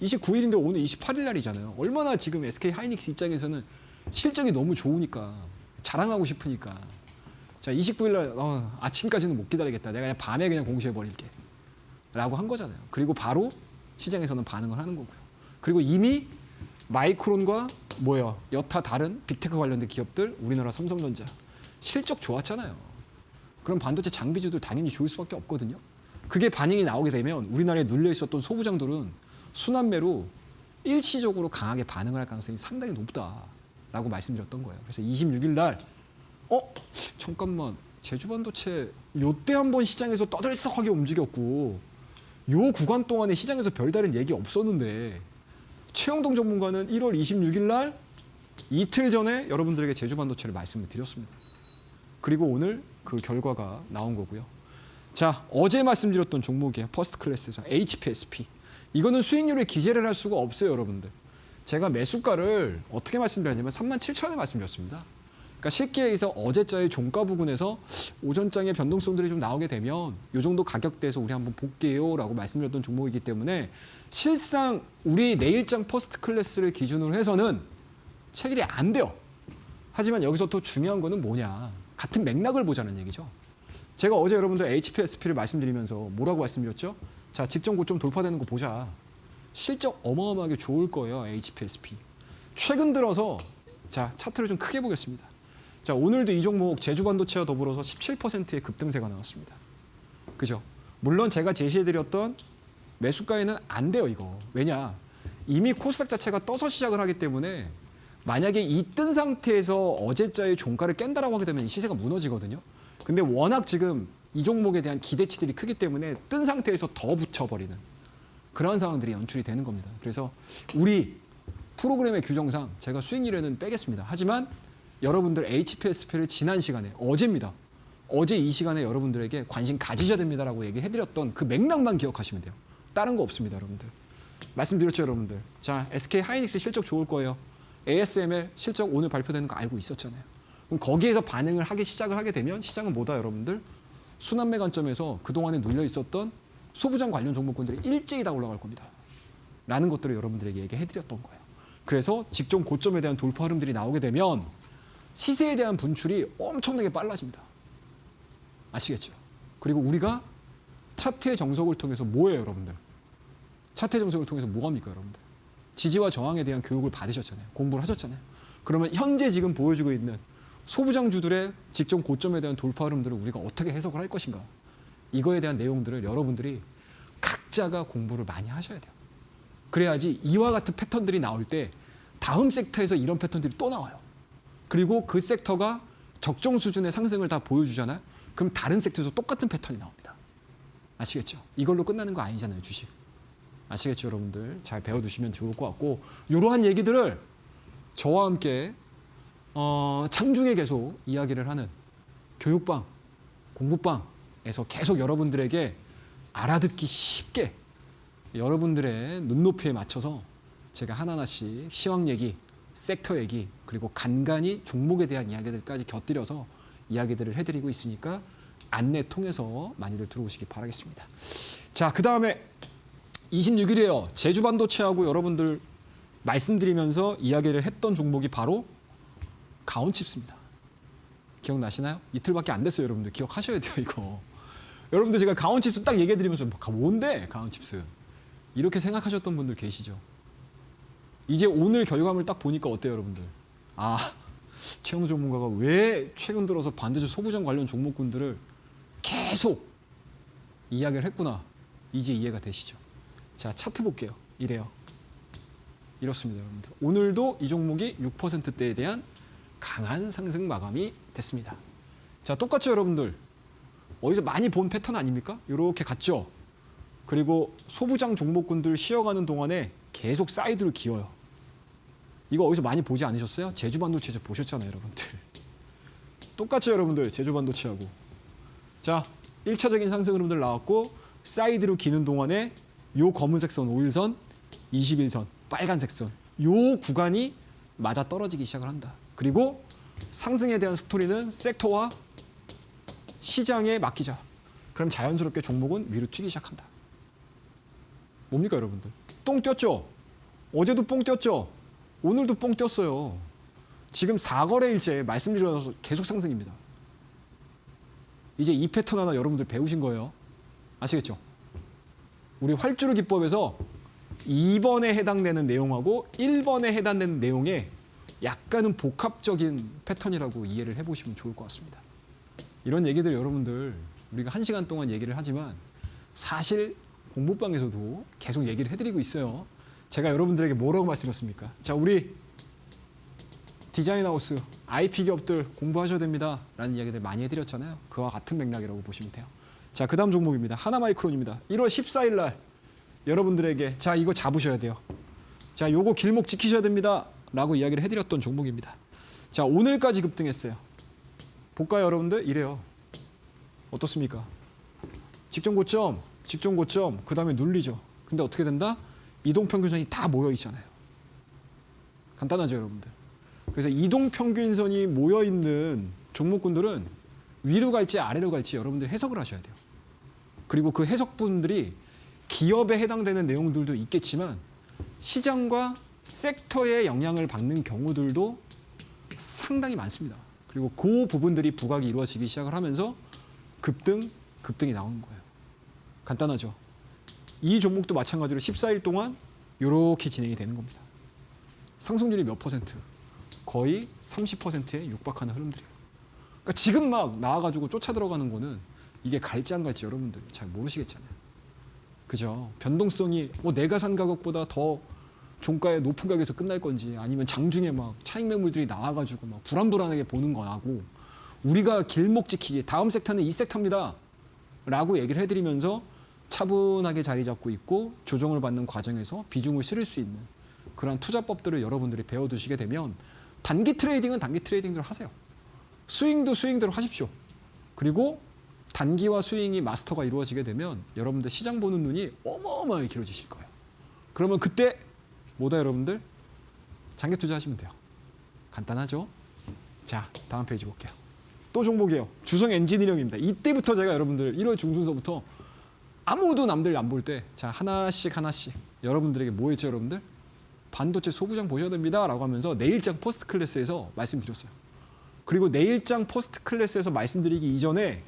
29일인데 오늘 28일 날이잖아요. 얼마나 지금 SK 하이닉스 입장에서는 실적이 너무 좋으니까 자랑하고 싶으니까 자 29일 날 아침까지는 못 기다리겠다. 내가 그냥 밤에 그냥 공시해 버릴게. 라고 한 거잖아요. 그리고 바로 시장에서는 반응을 하는 거고요. 그리고 이미 마이크론과 뭐예요? 여타 다른 빅테크 관련된 기업들, 우리나라 삼성전자 실적 좋았잖아요. 그럼 반도체 장비주들 당연히 좋을 수밖에 없거든요. 그게 반응이 나오게 되면 우리나라에 눌려 있었던 소부장들은 순환매로 일시적으로 강하게 반응을 할 가능성이 상당히 높다라고 말씀드렸던 거예요. 그래서 26일 날 잠깐만 제주반도체 요때 한번 시장에서 떠들썩하게 움직였고 요 구간 동안에 시장에서 별다른 얘기 없었는데 최영동 전문가는 1월 26일 날 이틀 전에 여러분들에게 제주반도체를 말씀을 드렸습니다. 그리고 오늘 그 결과가 나온 거고요. 자, 어제 말씀드렸던 종목이에요. 퍼스트 클래스에서 HPSP. 이거는 수익률에 기재를 할 수가 없어요, 여러분들. 제가 매수가를 어떻게 말씀드렸냐면 37,000에 말씀드렸습니다. 그러니까 쉽게 얘기해서 어제자의 종가 부근에서 오전장의 변동성들이 좀 나오게 되면 이 정도 가격대에서 우리 한번 볼게요라고 말씀드렸던 종목이기 때문에 실상 우리 내일장 퍼스트 클래스를 기준으로 해서는 체결이 안 돼요. 하지만 여기서 더 중요한 거는 뭐냐. 같은 맥락을 보자는 얘기죠. 제가 어제 여러분들 HPSP를 말씀드리면서 뭐라고 말씀드렸죠? 자, 직전 고점 돌파되는 거 보자. 실적 어마어마하게 좋을 거예요, HPSP. 최근 들어서 자, 차트를 좀 크게 보겠습니다. 자, 오늘도 이 종목 제주반도체와 더불어서 17%의 급등세가 나왔습니다. 그죠? 물론 제가 제시해드렸던 매수가에는 안 돼요, 이거. 왜냐? 이미 코스닥 자체가 떠서 시작을 하기 때문에 만약에 이 뜬 상태에서 어제자의 종가를 깬다라고 하게 되면 이 시세가 무너지거든요. 근데 워낙 지금 이 종목에 대한 기대치들이 크기 때문에 뜬 상태에서 더 붙여버리는 그런 상황들이 연출이 되는 겁니다. 그래서 우리 프로그램의 규정상 제가 수익률에는 빼겠습니다. 하지만 여러분들 HPSP를 지난 시간에 어제입니다. 어제 이 시간에 여러분들에게 관심 가지셔야 됩니다라고 얘기해드렸던 그 맥락만 기억하시면 돼요. 다른 거 없습니다, 여러분들. 말씀드렸죠, 여러분들. 자, SK 하이닉스 실적 좋을 거예요. ASML 실적 오늘 발표되는 거 알고 있었잖아요. 그럼 거기에서 반응을 하기 시작을 하게 되면 시장은 뭐다, 여러분들? 순환매 관점에서 그동안에 눌려 있었던 소부장 관련 종목군들이 일제히 다 올라갈 겁니다. 라는 것들을 여러분들에게 얘기해드렸던 거예요. 그래서 직전 고점에 대한 돌파 흐름들이 나오게 되면 시세에 대한 분출이 엄청나게 빨라집니다. 아시겠죠? 그리고 우리가 차트의 정석을 통해서 뭐예요, 여러분들? 차트의 정석을 통해서 뭐합니까, 여러분들? 지지와 저항에 대한 교육을 받으셨잖아요. 공부를 하셨잖아요. 그러면 현재 지금 보여주고 있는 소부장주들의 직전 고점에 대한 돌파 흐름들을 우리가 어떻게 해석을 할 것인가? 이거에 대한 내용들을 여러분들이 각자가 공부를 많이 하셔야 돼요. 그래야지 이와 같은 패턴들이 나올 때 다음 섹터에서 이런 패턴들이 또 나와요. 그리고 그 섹터가 적정 수준의 상승을 다 보여주잖아요. 그럼 다른 섹터에서 똑같은 패턴이 나옵니다. 아시겠죠? 이걸로 끝나는 거 아니잖아요, 주식. 아시겠죠, 여러분들? 잘 배워두시면 좋을 것 같고 이러한 얘기들을 저와 함께 장중에 계속 이야기를 하는 교육방, 공부방에서 계속 여러분들에게 알아듣기 쉽게 여러분들의 눈높이에 맞춰서 제가 하나하나씩 시황 얘기, 섹터 얘기, 그리고 간간히 종목에 대한 이야기들까지 곁들여서 이야기들을 해드리고 있으니까 안내 통해서 많이들 들어오시기 바라겠습니다. 자, 그 다음에 26일이에요. 제주반도체하고 여러분들 말씀드리면서 이야기를 했던 종목이 바로 가온칩스입니다. 기억나시나요? 이틀밖에 안 됐어요, 여러분들. 기억하셔야 돼요, 이거. 여러분들 제가 가온칩스 딱 얘기해드리면서 뭔데, 가온칩스? 이렇게 생각하셨던 분들 계시죠? 이제 오늘 결과물 딱 보니까 어때요, 여러분들? 최영도 전문가가 왜 최근 들어서 반도체 소부장 관련 종목군들을 계속 이야기를 했구나. 이제 이해가 되시죠? 자, 차트 볼게요. 이래요. 이렇습니다, 여러분들. 오늘도 이 종목이 6%대에 대한 강한 상승 마감이 됐습니다. 자, 똑같죠, 여러분들. 어디서 많이 본 패턴 아닙니까? 이렇게 갔죠. 그리고 소부장 종목군들 쉬어가는 동안에 계속 사이드로 기어요. 이거 어디서 많이 보지 않으셨어요? 제주반도체에서 보셨잖아요, 여러분들. 똑같죠, 여러분들. 제주반도체하고. 자, 1차적인 상승 흐름들 나왔고 사이드로 기는 동안에 요 검은색 선 5일선, 21선, 빨간색 선. 요 구간이 맞아 떨어지기 시작을 한다. 그리고 상승에 대한 스토리는 섹터와 시장에 맡기자. 그럼 자연스럽게 종목은 위로 튀기 시작한다. 뭡니까, 여러분들? 똥 뛰었죠? 어제도 뽕 뛰었죠? 오늘도 뽕 뛰었어요. 지금 4거래일째 말씀드려서 계속 상승입니다. 이제 이 패턴 하나 여러분들 배우신 거예요. 아시겠죠? 우리 활주로 기법에서 2번에 해당되는 내용하고 1번에 해당되는 내용에 약간은 복합적인 패턴이라고 이해를 해보시면 좋을 것 같습니다. 이런 얘기들 여러분들 우리가 1시간 동안 얘기를 하지만 사실 공부방에서도 계속 얘기를 해드리고 있어요. 제가 여러분들에게 뭐라고 말씀드렸습니까? 자, 우리 디자인하우스, IP 기업들 공부하셔야 됩니다. 라는 이야기들 많이 해드렸잖아요. 그와 같은 맥락이라고 보시면 돼요. 자, 그 다음 종목입니다. 하나마이크론입니다. 1월 14일 날 여러분들에게 자, 이거 잡으셔야 돼요. 자, 요거 길목 지키셔야 됩니다. 라고 이야기를 해드렸던 종목입니다. 자, 오늘까지 급등했어요. 볼까요, 여러분들? 이래요. 어떻습니까? 직전 고점, 그 다음에 눌리죠. 근데 어떻게 된다? 이동평균선이 다 모여 있잖아요. 간단하죠, 여러분들. 그래서 이동평균선이 모여 있는 종목군들은 위로 갈지 아래로 갈지 여러분들 해석을 하셔야 돼요. 그리고 그 해석분들이 기업에 해당되는 내용들도 있겠지만 시장과 섹터에 영향을 받는 경우들도 상당히 많습니다. 그리고 그 부분들이 부각이 이루어지기 시작을 하면서 급등이 나오는 거예요. 간단하죠. 이 종목도 마찬가지로 14일 동안 이렇게 진행이 되는 겁니다. 상승률이 몇 퍼센트? 거의 30%에 육박하는 흐름들이에요. 그러니까 지금 막 나와가지고 쫓아 들어가는 거는 이게 갈지 안 갈지 여러분들 잘 모르시겠잖아요. 그죠? 변동성이 뭐 내가 산 가격보다 더 종가의 높은 가격에서 끝날 건지 아니면 장중에 막 차익 매물들이 나와가지고 막 불안불안하게 보는 거하고 우리가 길목 지키기 다음 섹터는 이 섹터입니다. 라고 얘기를 해드리면서 차분하게 자리 잡고 있고 조정을 받는 과정에서 비중을 실을 수 있는 그런 투자법들을 여러분들이 배워두시게 되면 단기 트레이딩은 단기 트레이딩대로 하세요. 스윙도 스윙대로 하십시오. 그리고 단기와 스윙이 마스터가 이루어지게 되면 여러분들 시장 보는 눈이 어마어마하게 길어지실 거예요. 그러면 그때 뭐다 여러분들? 장기 투자하시면 돼요. 간단하죠? 자, 다음 페이지 볼게요. 또 종목이에요. 주성 엔지니어링입니다. 이때부터 제가 여러분들 1월 중순서부터 아무도 남들 안 볼 때 자, 하나씩 여러분들에게 뭐 했죠, 여러분들? 반도체 소부장 보셔야 됩니다. 라고 하면서 내일장 포스트 클래스에서 말씀드렸어요. 그리고 내일장 포스트 클래스에서 말씀드리기 이전에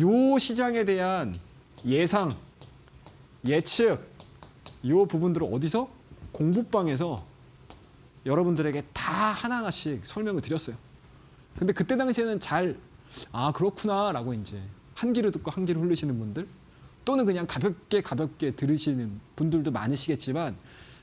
요 시장에 대한 예상, 예측, 요 부분들을 어디서? 공부방에서 여러분들에게 다 하나하나씩 설명을 드렸어요. 근데 그때 당시에는 그렇구나 라고 이제 한 귀로 듣고 한 귀로 흘리시는 분들 또는 그냥 가볍게 들으시는 분들도 많으시겠지만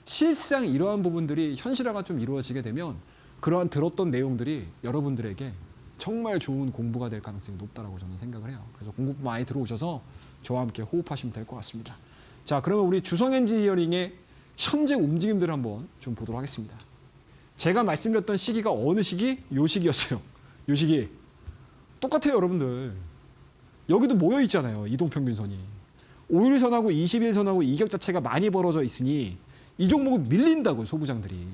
실상 이러한 부분들이 현실화가 좀 이루어지게 되면 그러한 들었던 내용들이 여러분들에게 정말 좋은 공부가 될 가능성이 높다라고 저는 생각을 해요. 그래서 공부 많이 들어오셔서 저와 함께 호흡하시면 될 것 같습니다. 자, 그러면 우리 주성 엔지니어링의 현재 움직임들을 한번 좀 보도록 하겠습니다. 제가 말씀드렸던 시기가 어느 시기? 요 시기였어요. 요 시기. 똑같아요, 여러분들. 여기도 모여 있잖아요, 이동평균선이. 5일선하고 21선하고 이격 자체가 많이 벌어져 있으니 이 종목은 밀린다고요, 소부장들이.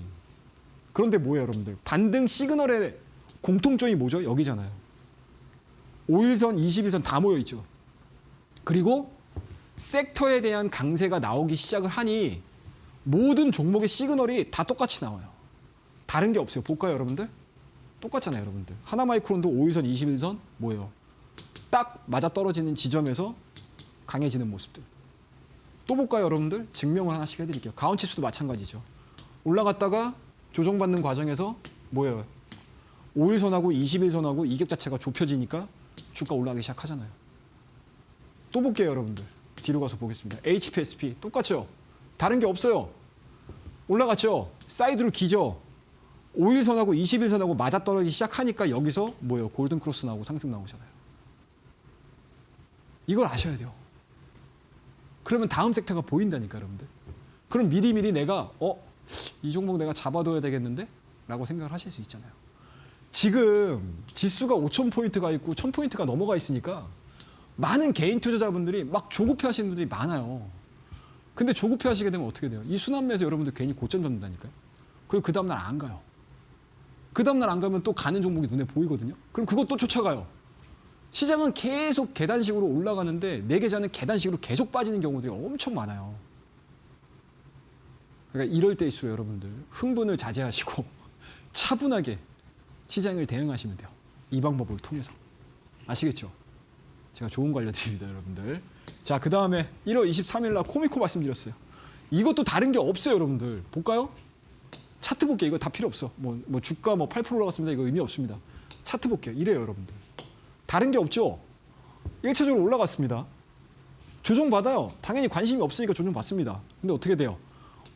그런데 뭐예요, 여러분들? 반등 시그널의 공통점이 뭐죠? 여기잖아요. 5일선, 21선 다 모여 있죠. 그리고 섹터에 대한 강세가 나오기 시작을 하니 모든 종목의 시그널이 다 똑같이 나와요. 다른 게 없어요. 볼까요, 여러분들? 똑같잖아요, 여러분들. 하나마이크론도 5일선, 21선 뭐예요? 딱 맞아떨어지는 지점에서 강해지는 모습들. 또 볼까요, 여러분들? 증명을 하나씩 해드릴게요. 가온치수도 마찬가지죠. 올라갔다가 조정받는 과정에서 뭐예요? 5일선하고 20일선하고 이격 자체가 좁혀지니까 주가 올라가기 시작하잖아요. 또 볼게요, 여러분들. 뒤로 가서 보겠습니다. HPSP 똑같죠? 다른 게 없어요. 올라갔죠? 사이드로 기죠? 5일선하고 20일선하고 맞아떨어지기 시작하니까 여기서 뭐예요? 골든크로스 나오고 상승 나오잖아요. 이걸 아셔야 돼요. 그러면 다음 섹터가 보인다니까, 여러분들. 그럼 미리미리 내가 이 종목 내가 잡아둬야 되겠는데? 라고 생각을 하실 수 있잖아요. 지금 지수가 5,000포인트가 있고 1,000포인트가 넘어가 있으니까 많은 개인 투자자분들이 막 조급해 하시는 분들이 많아요. 근데 조급해 하시게 되면 어떻게 돼요? 이 순환매에서 여러분들 괜히 고점 잡는다니까요. 그리고 그 다음날 안 가요. 그 다음날 안 가면 또 가는 종목이 눈에 보이거든요. 그럼 그것도 쫓아가요. 시장은 계속 계단식으로 올라가는데 내 계좌는 계단식으로 계속 빠지는 경우들이 엄청 많아요. 그러니까 이럴 때일수록 여러분들 흥분을 자제하시고 차분하게 시장을 대응하시면 돼요. 이 방법을 통해서. 아시겠죠? 제가 좋은 거 알려드립니다, 여러분들. 자, 그 다음에 1월 23일 날 코미코 말씀드렸어요. 이것도 다른 게 없어요, 여러분들. 볼까요? 차트 볼게요. 이거 다 필요 없어. 뭐 주가 8% 올라갔습니다. 이거 의미 없습니다. 차트 볼게요. 이래요, 여러분들. 다른 게 없죠? 1차적으로 올라갔습니다. 조정 받아요. 당연히 관심이 없으니까 조정 받습니다. 근데 어떻게 돼요?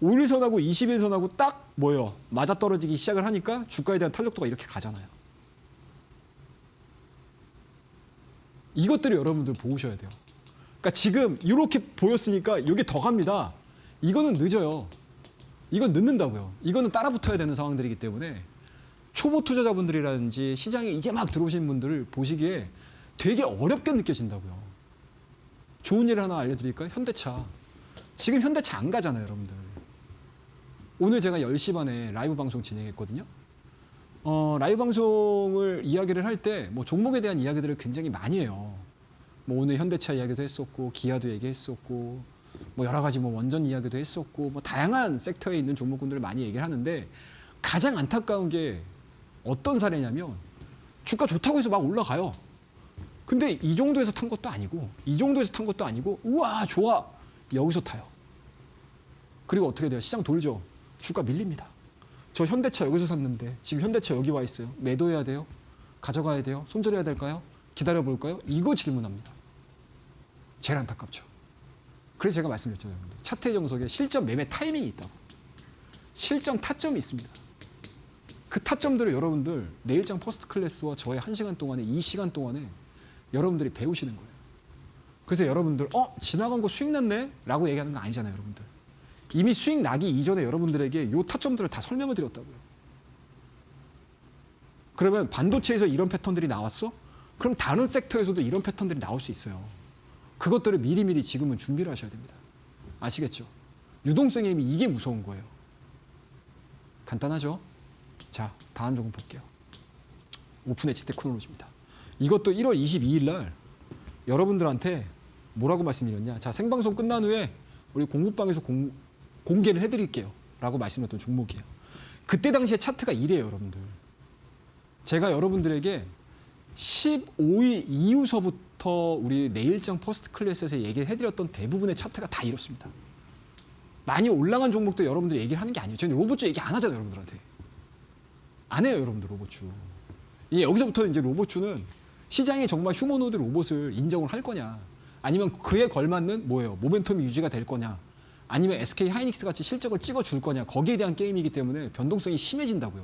5일선하고 20일선하고 딱 뭐예요? 맞아떨어지기 시작을 하니까 주가에 대한 탄력도가 이렇게 가잖아요. 이것들을 여러분들 보셔야 돼요. 그러니까 지금 이렇게 보였으니까 이게 더 갑니다. 이거는 늦어요. 이건 늦는다고요. 이거는 따라 붙어야 되는 상황들이기 때문에 초보 투자자분들이라든지 시장에 이제 막 들어오신 분들을 보시기에 되게 어렵게 느껴진다고요. 좋은 일 하나 알려드릴까요? 현대차. 지금 현대차 안 가잖아요, 여러분들. 오늘 제가 10시 반에 라이브 방송 진행했거든요. 라이브 방송을 이야기를 할 때 뭐 종목에 대한 이야기들을 굉장히 많이 해요. 뭐 오늘 현대차 이야기도 했었고, 기아도 얘기했었고, 뭐 여러 가지 뭐 원전 이야기도 했었고, 뭐 다양한 섹터에 있는 종목군들을 많이 얘기를 하는데 가장 안타까운 게 어떤 사례냐면 주가 좋다고 해서 막 올라가요. 근데 이 정도에서 탄 것도 아니고, 이 정도에서 탄 것도 아니고, 우와 좋아 여기서 타요. 그리고 어떻게 돼요? 시장 돌죠. 주가 밀립니다. 저 현대차 여기서 샀는데 지금 현대차 여기 와 있어요. 매도해야 돼요? 가져가야 돼요? 손절해야 될까요? 기다려볼까요? 이거 질문합니다. 제일 안타깝죠. 그래서 제가 말씀드렸죠, 여러분들. 차트의 정석에 실전 매매 타이밍이 있다고. 실전 타점이 있습니다. 그 타점들을 여러분들 내일장 퍼스트 클래스와 저의 1시간 동안에, 이 시간 동안에 여러분들이 배우시는 거예요. 그래서 여러분들 지나간 거 수익 났네? 라고 얘기하는 거 아니잖아요, 여러분들. 이미 수익 나기 이전에 여러분들에게 요 타점들을 다 설명을 드렸다고요. 그러면 반도체에서 이런 패턴들이 나왔어? 그럼 다른 섹터에서도 이런 패턴들이 나올 수 있어요. 그것들을 미리미리 지금은 준비를 하셔야 됩니다. 아시겠죠? 유동성의 힘이 이게 무서운 거예요. 간단하죠? 자, 다음 종목 볼게요. 오픈엣지 테크놀로지입니다. 이것도 1월 22일 날 여러분들한테 뭐라고 말씀드렸냐. 자, 생방송 끝난 후에 우리 공부방에서 공개를 해드릴게요. 라고 말씀드렸던 종목이에요. 그때 당시에 차트가 이래요, 여러분들. 제가 여러분들에게 15일 이후서부터 우리 내일장 퍼스트 클래스에서 얘기해드렸던 대부분의 차트가 다 이렇습니다. 많이 올라간 종목도 여러분들이 얘기를 하는 게 아니에요. 저는 로봇주 얘기 안 하잖아요, 여러분들한테. 안 해요, 여러분들 로봇주. 여기서부터 이제 로봇주는 시장이 정말 휴머노드 로봇을 인정을 할 거냐, 아니면 그에 걸맞는 뭐예요? 모멘텀이 유지가 될 거냐, 아니면 SK 하이닉스 같이 실적을 찍어줄 거냐, 거기에 대한 게임이기 때문에 변동성이 심해진다고요.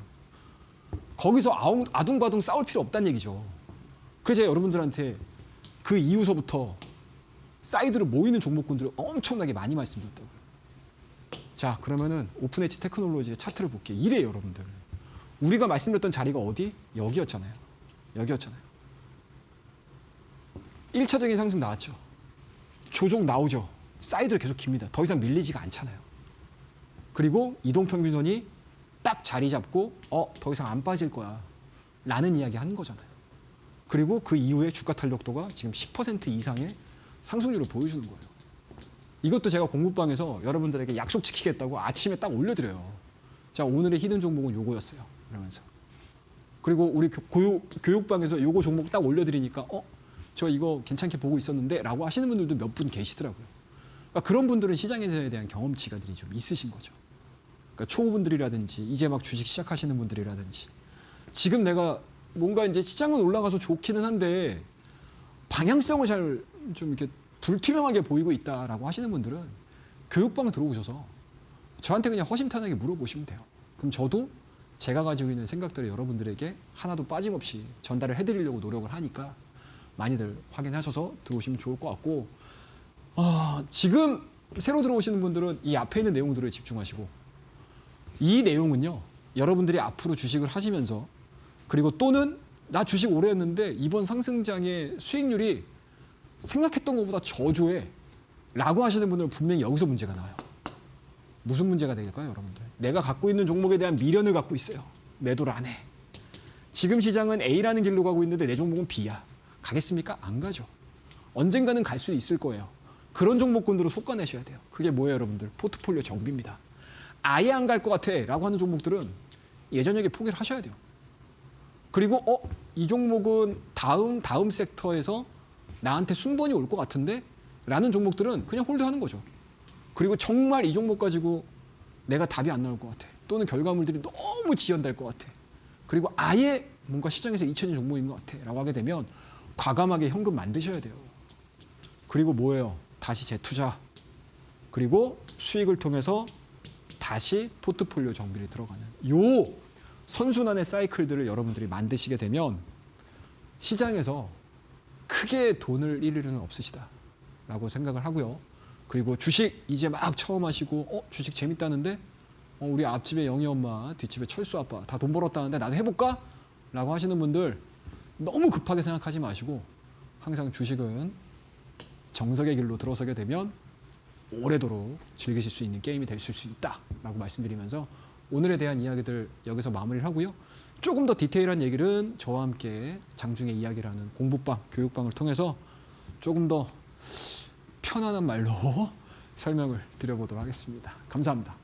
거기서 아둥바둥 싸울 필요 없다는 얘기죠. 그래서 제가 여러분들한테 그 이후서부터 사이드로 모이는 종목군들을 엄청나게 많이 말씀드렸다고요. 자, 그러면은 오픈엣지 테크놀로지의 차트를 볼게요. 이래요, 여러분들. 우리가 말씀드렸던 자리가 어디? 여기였잖아요. 여기였잖아요. 1차적인 상승 나왔죠. 조정 나오죠. 사이드를 계속 깁니다. 더 이상 밀리지가 않잖아요. 그리고 이동평균선이 딱 자리 잡고 더 이상 안 빠질 거야 라는 이야기 하는 거잖아요. 그리고 그 이후에 주가 탄력도가 지금 10% 이상의 상승률을 보여주는 거예요. 이것도 제가 공부방에서 여러분들에게 약속 지키겠다고 아침에 딱 올려드려요. 자, 오늘의 히든 종목은 요거였어요. 그러면서. 그리고 우리 교육방에서 요거 종목 딱 올려드리니까 저 이거 괜찮게 보고 있었는데 라고 하시는 분들도 몇 분 계시더라고요. 그러니까 그런 분들은 시장에 대한 경험치가들이 좀 있으신 거죠. 그러니까 초보분들이라든지 이제 막 주식 시작하시는 분들이라든지 지금 내가 뭔가 이제 시장은 올라가서 좋기는 한데 방향성을 잘 좀 이렇게 불투명하게 보이고 있다라고 하시는 분들은 교육방 들어오셔서 저한테 그냥 허심탄회하게 물어보시면 돼요. 그럼 저도 제가 가지고 있는 생각들을 여러분들에게 하나도 빠짐없이 전달을 해드리려고 노력을 하니까 많이들 확인하셔서 들어오시면 좋을 것 같고, 지금 새로 들어오시는 분들은 이 앞에 있는 내용들을 집중하시고, 이 내용은요 여러분들이 앞으로 주식을 하시면서, 그리고 또는 나 주식 오래 했는데 이번 상승장의 수익률이 생각했던 것보다 저조해 라고 하시는 분들은 분명히 여기서 문제가 나와요. 무슨 문제가 될까요, 여러분들? 내가 갖고 있는 종목에 대한 미련을 갖고 있어요. 매도를 안 해. 지금 시장은 A라는 길로 가고 있는데 내 종목은 B야. 가겠습니까? 안 가죠. 언젠가는 갈 수 있을 거예요. 그런 종목군들을 솎아내셔야 돼요. 그게 뭐예요, 여러분들? 포트폴리오 정비입니다. 아예 안 갈 것 같아 라고 하는 종목들은 예전에게 포기를 하셔야 돼요. 그리고 이 종목은 다음 섹터에서 나한테 순번이 올 것 같은데? 라는 종목들은 그냥 홀드하는 거죠. 그리고 정말 이 종목 가지고 내가 답이 안 나올 것 같아. 또는 결과물들이 너무 지연될 것 같아. 그리고 아예 뭔가 시장에서 잊혀진 종목인 것 같아. 라고 하게 되면 과감하게 현금 만드셔야 돼요. 그리고 뭐예요? 다시 재투자. 그리고 수익을 통해서 다시 포트폴리오 정비를 들어가는 요 선순환의 사이클들을 여러분들이 만드시게 되면 시장에서 크게 돈을 잃을 일은 없으시다 라고 생각을 하고요. 그리고 주식 이제 막 처음 하시고 주식 재밌다는데 우리 앞집에 영희 엄마, 뒷집에 철수 아빠 다 돈 벌었다는데 나도 해볼까? 라고 하시는 분들 너무 급하게 생각하지 마시고 항상 주식은 정석의 길로 들어서게 되면 오래도록 즐기실 수 있는 게임이 될 수 있다라고 말씀드리면서 오늘에 대한 이야기들 여기서 마무리를 하고요. 조금 더 디테일한 얘기는 저와 함께 장중의 이야기라는 공부방, 교육방을 통해서 조금 더 편안한 말로 설명을 드려보도록 하겠습니다. 감사합니다.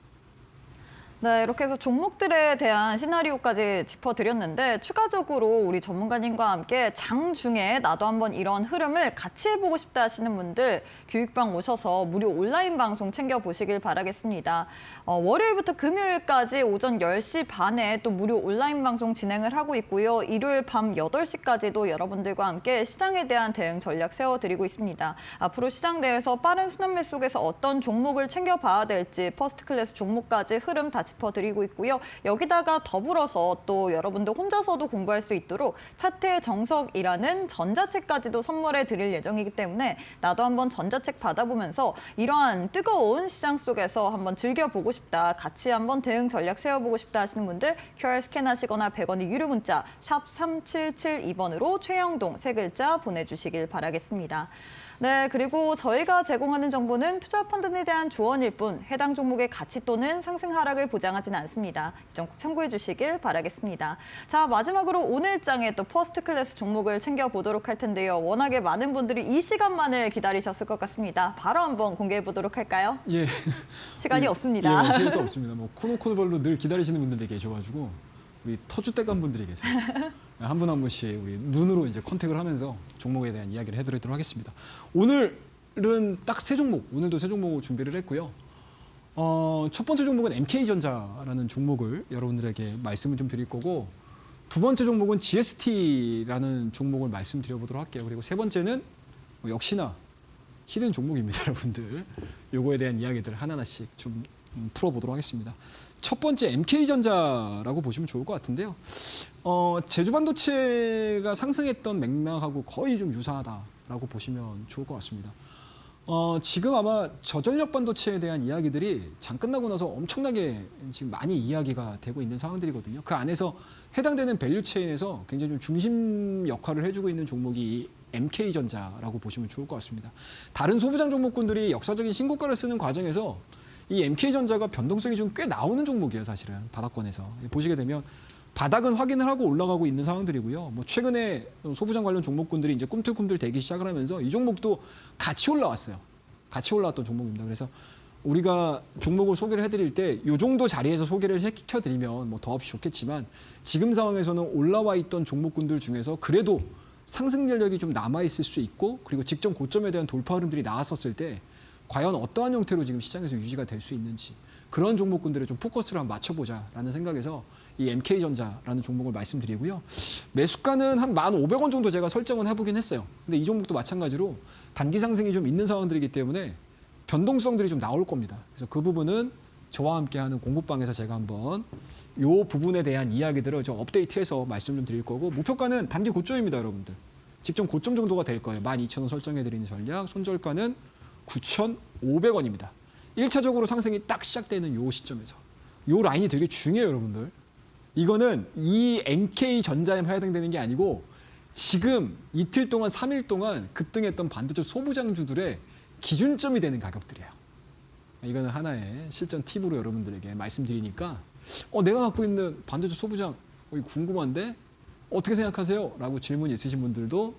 네, 이렇게 해서 종목들에 대한 시나리오까지 짚어드렸는데 추가적으로 우리 전문가님과 함께 장중에 나도 한번 이런 흐름을 같이 해보고 싶다 하시는 분들 교육방 오셔서 무료 온라인 방송 챙겨보시길 바라겠습니다. 월요일부터 금요일까지 오전 10시 반에 또 무료 온라인 방송 진행을 하고 있고요. 일요일 밤 8시까지도 여러분들과 함께 시장에 대한 대응 전략 세워드리고 있습니다. 앞으로 시장 내에서 빠른 순환매 속에서 어떤 종목을 챙겨봐야 될지 퍼스트 클래스 종목까지 흐름 다 짚어드리고 있고요. 여기다가 더불어서 또 여러분들 혼자서도 공부할 수 있도록 차트의 정석이라는 전자책까지도 선물해 드릴 예정이기 때문에 나도 한번 전자책 받아보면서 이러한 뜨거운 시장 속에서 한번 즐겨보고 싶다, 같이 한번 대응 전략 세워보고 싶다 하시는 분들 QR 스캔하시거나 100원의 유료 문자 샵 3772번으로 최영동 세 글자 보내주시길 바라겠습니다. 네, 그리고 저희가 제공하는 정보는 투자 판단에 대한 조언일 뿐 해당 종목의 가치 또는 상승 하락을 보장하지는 않습니다. 이 점 꼭 참고해 주시길 바라겠습니다. 자, 마지막으로 오늘 장에 또 퍼스트 클래스 종목을 챙겨보도록 할 텐데요. 워낙에 많은 분들이 이 시간만을 기다리셨을 것 같습니다. 바로 한번 공개해 보도록 할까요? 예. 시간이 없습니다. 예, 시간도 없습니다. 뭐 코너별로 늘 기다리시는 분들이 계셔가지고 우리 터줏대감 분들이 계세요. 한 분 한 분씩 우리 눈으로 이제 컨택을 하면서 종목에 대한 이야기를 해드리도록 하겠습니다. 오늘은 딱 세 종목, 오늘도 세 종목 준비를 했고요. 첫 번째 종목은 MK전자라는 종목을 여러분들에게 말씀을 좀 드릴 거고, 두 번째 종목은 GST라는 종목을 말씀드려보도록 할게요. 그리고 세 번째는 역시나 히든 종목입니다, 여러분들. 요거에 대한 이야기들 하나하나씩 좀 풀어보도록 하겠습니다. 첫 번째 MK전자라고 보시면 좋을 것 같은데요. 제주반도체가 상승했던 맥락하고 거의 좀 유사하다라고 보시면 좋을 것 같습니다. 지금 아마 저전력 반도체에 대한 이야기들이 장 끝나고 나서 엄청나게 지금 많이 이야기가 되고 있는 상황들이거든요. 그 안에서 해당되는 밸류체인에서 굉장히 좀 중심 역할을 해주고 있는 종목이 이 MK전자라고 보시면 좋을 것 같습니다. 다른 소부장 종목군들이 역사적인 신고가를 쓰는 과정에서 이 MK전자가 변동성이 좀 꽤 나오는 종목이에요, 사실은. 바닥권에서. 보시게 되면 바닥은 확인을 하고 올라가고 있는 상황들이고요. 뭐 최근에 소부장 관련 종목군들이 이제 꿈틀꿈틀 되기 시작을 하면서 이 종목도 같이 올라왔어요. 같이 올라왔던 종목입니다. 그래서 우리가 종목을 소개를 해드릴 때 이 정도 자리에서 소개를 시켜드리면 뭐 더없이 좋겠지만 지금 상황에서는 올라와 있던 종목군들 중에서 그래도 상승 전력이 좀 남아있을 수 있고, 그리고 직전 고점에 대한 돌파 흐름들이 나왔었을 때 과연 어떠한 형태로 지금 시장에서 유지가 될 수 있는지, 그런 종목군들에 좀 포커스를 한번 맞춰보자라는 생각에서 이 MK전자라는 종목을 말씀드리고요. 매수가는 한 1,500원 정도 제가 설정은 해보긴 했어요. 근데 이 종목도 마찬가지로 단기 상승이 좀 있는 상황들이기 때문에 변동성들이 좀 나올 겁니다. 그래서 그 부분은 저와 함께하는 공부방에서 제가 한번 이 부분에 대한 이야기들을 좀 업데이트해서 말씀 좀 드릴 거고, 목표가는 단기 고점입니다, 여러분들. 직전 고점 정도가 될 거예요. 12,000원 설정해드리는 전략, 손절가는 9,500원입니다. 1차적으로 상승이 딱 시작되는 이 시점에서 이 라인이 되게 중요해요, 여러분들. 이거는 이 MK전자에만 해당되는 게 아니고 지금 이틀 동안, 3일 동안 급등했던 반도체 소부장주들의 기준점이 되는 가격들이에요. 이거는 하나의 실전 팁으로 여러분들에게 말씀드리니까 내가 갖고 있는 반도체 소부장 궁금한데 어떻게 생각하세요? 라고 질문이 있으신 분들도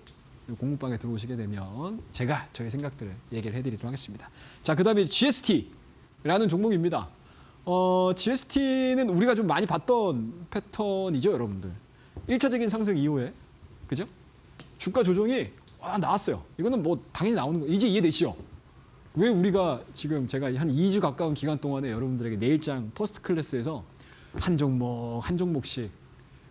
공부방에 들어오시게 되면 제가 저의 생각들을 얘기를 해드리도록 하겠습니다. 자, 그 다음에 GST라는 종목입니다. GST는 우리가 좀 많이 봤던 패턴이죠, 여러분들. 1차적인 상승 이후에, 그죠? 주가 조정이 나왔어요. 이거는 뭐 당연히 나오는 거. 이제 이해되시죠? 왜 우리가 지금 제가 한 2주 가까운 기간 동안에 여러분들에게 내일장 퍼스트 클래스에서 한 종목씩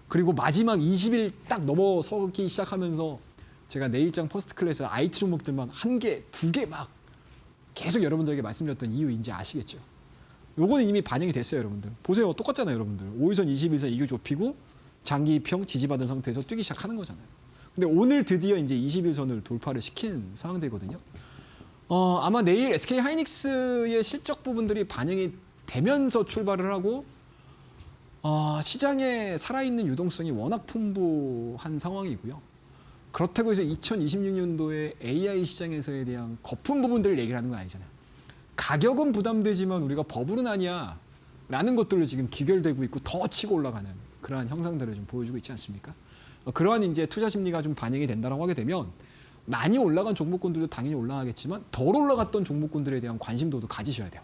그리고 마지막 20일 딱 넘어서기 시작하면서 제가 내일장 퍼스트 클래스 IT 종목들만 한 개, 두 개 막 계속 여러분들에게 말씀드렸던 이유인지 아시겠죠? 요거는 이미 반영이 됐어요, 여러분들. 보세요. 똑같잖아요, 여러분들. 5일선, 21선 이거 좁히고 장기평 지지받은 상태에서 뛰기 시작하는 거잖아요. 근데 오늘 드디어 이제 21선을 돌파를 시킨 상황들이거든요. 아마 내일 SK 하이닉스의 실적 부분들이 반영이 되면서 출발을 하고 시장에 살아있는 유동성이 워낙 풍부한 상황이고요. 그렇다고 해서 2026년도에 AI 시장에서에 대한 거품 부분들을 얘기를 하는 건 아니잖아요. 가격은 부담되지만 우리가 버블은 아니야 라는 것들로 지금 귀결되고 있고 더 치고 올라가는 그러한 형상들을 좀 보여주고 있지 않습니까? 그러한 이제 투자 심리가 좀 반영이 된다고 하게 되면 많이 올라간 종목군들도 당연히 올라가겠지만 덜 올라갔던 종목군들에 대한 관심도도 가지셔야 돼요.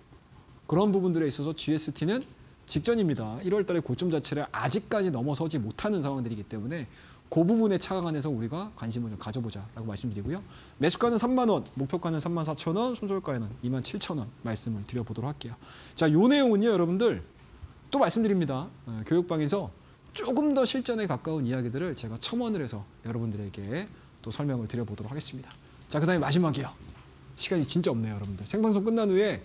그런 부분들에 있어서 GST는 직전입니다. 1월 달에 고점 자체를 아직까지 넘어서지 못하는 상황들이기 때문에 그 부분에 차강안에서 우리가 관심을 좀 가져보자라고 말씀드리고요. 매수가는 3만 원, 목표가는 34,000원, 손절가에는 27,000원 말씀을 드려보도록 할게요. 자, 요 내용은요, 여러분들 또 말씀드립니다. 교육방에서 조금 더 실전에 가까운 이야기들을 제가 첨언을 해서 여러분들에게 또 설명을 드려보도록 하겠습니다. 자, 그 다음에 마지막이요. 시간이 진짜 없네요, 여러분들. 생방송 끝난 후에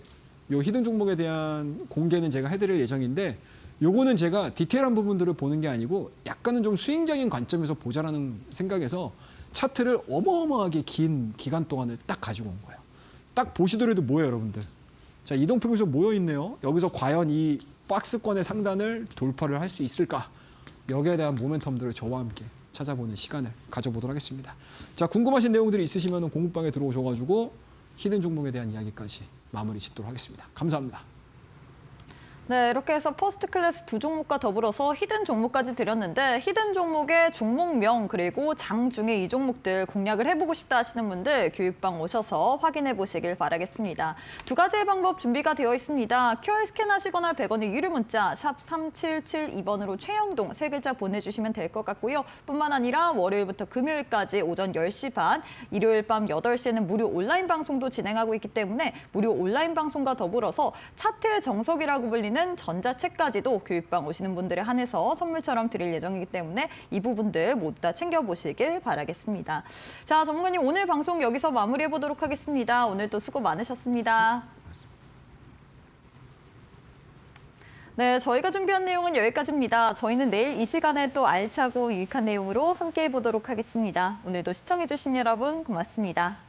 요 히든 종목에 대한 공개는 제가 해드릴 예정인데 요거는 제가 디테일한 부분들을 보는 게 아니고 약간은 좀 스윙적인 관점에서 보자라는 생각에서 차트를 어마어마하게 긴 기간 동안을 딱 가지고 온 거예요. 딱 보시더라도 뭐예요, 여러분들? 자, 이동평균에서 모여 있네요. 여기서 과연 이 박스권의 상단을 돌파를 할 수 있을까? 여기에 대한 모멘텀들을 저와 함께 찾아보는 시간을 가져보도록 하겠습니다. 자, 궁금하신 내용들이 있으시면 공부방에 들어오셔가지고 히든 종목에 대한 이야기까지 마무리 짓도록 하겠습니다. 감사합니다. 네, 이렇게 해서 퍼스트 클래스 두 종목과 더불어서 히든 종목까지 드렸는데 히든 종목의 종목명 그리고 장 중에 이 종목들 공략을 해보고 싶다 하시는 분들 교육방 오셔서 확인해 보시길 바라겠습니다. 두 가지의 방법 준비가 되어 있습니다. QR 스캔하시거나 100원의 유료 문자 샵 3772번으로 최영동 세 글자 보내주시면 될 것 같고요. 뿐만 아니라 월요일부터 금요일까지 오전 10시 반, 일요일 밤 8시에는 무료 온라인 방송도 진행하고 있기 때문에 무료 온라인 방송과 더불어서 차트의 정석이라고 불리는 전자책까지도 교육방 오시는 분들에 한해서 선물처럼 드릴 예정이기 때문에 이 부분들 모두 다 챙겨보시길 바라겠습니다. 자, 전문가님 오늘 방송 여기서 마무리해 보도록 하겠습니다. 오늘 또 수고 많으셨습니다. 네, 저희가 준비한 내용은 여기까지입니다. 저희는 내일 이 시간에 또 알차고 유익한 내용으로 함께해 보도록 하겠습니다. 오늘도 시청해 주신 여러분 고맙습니다.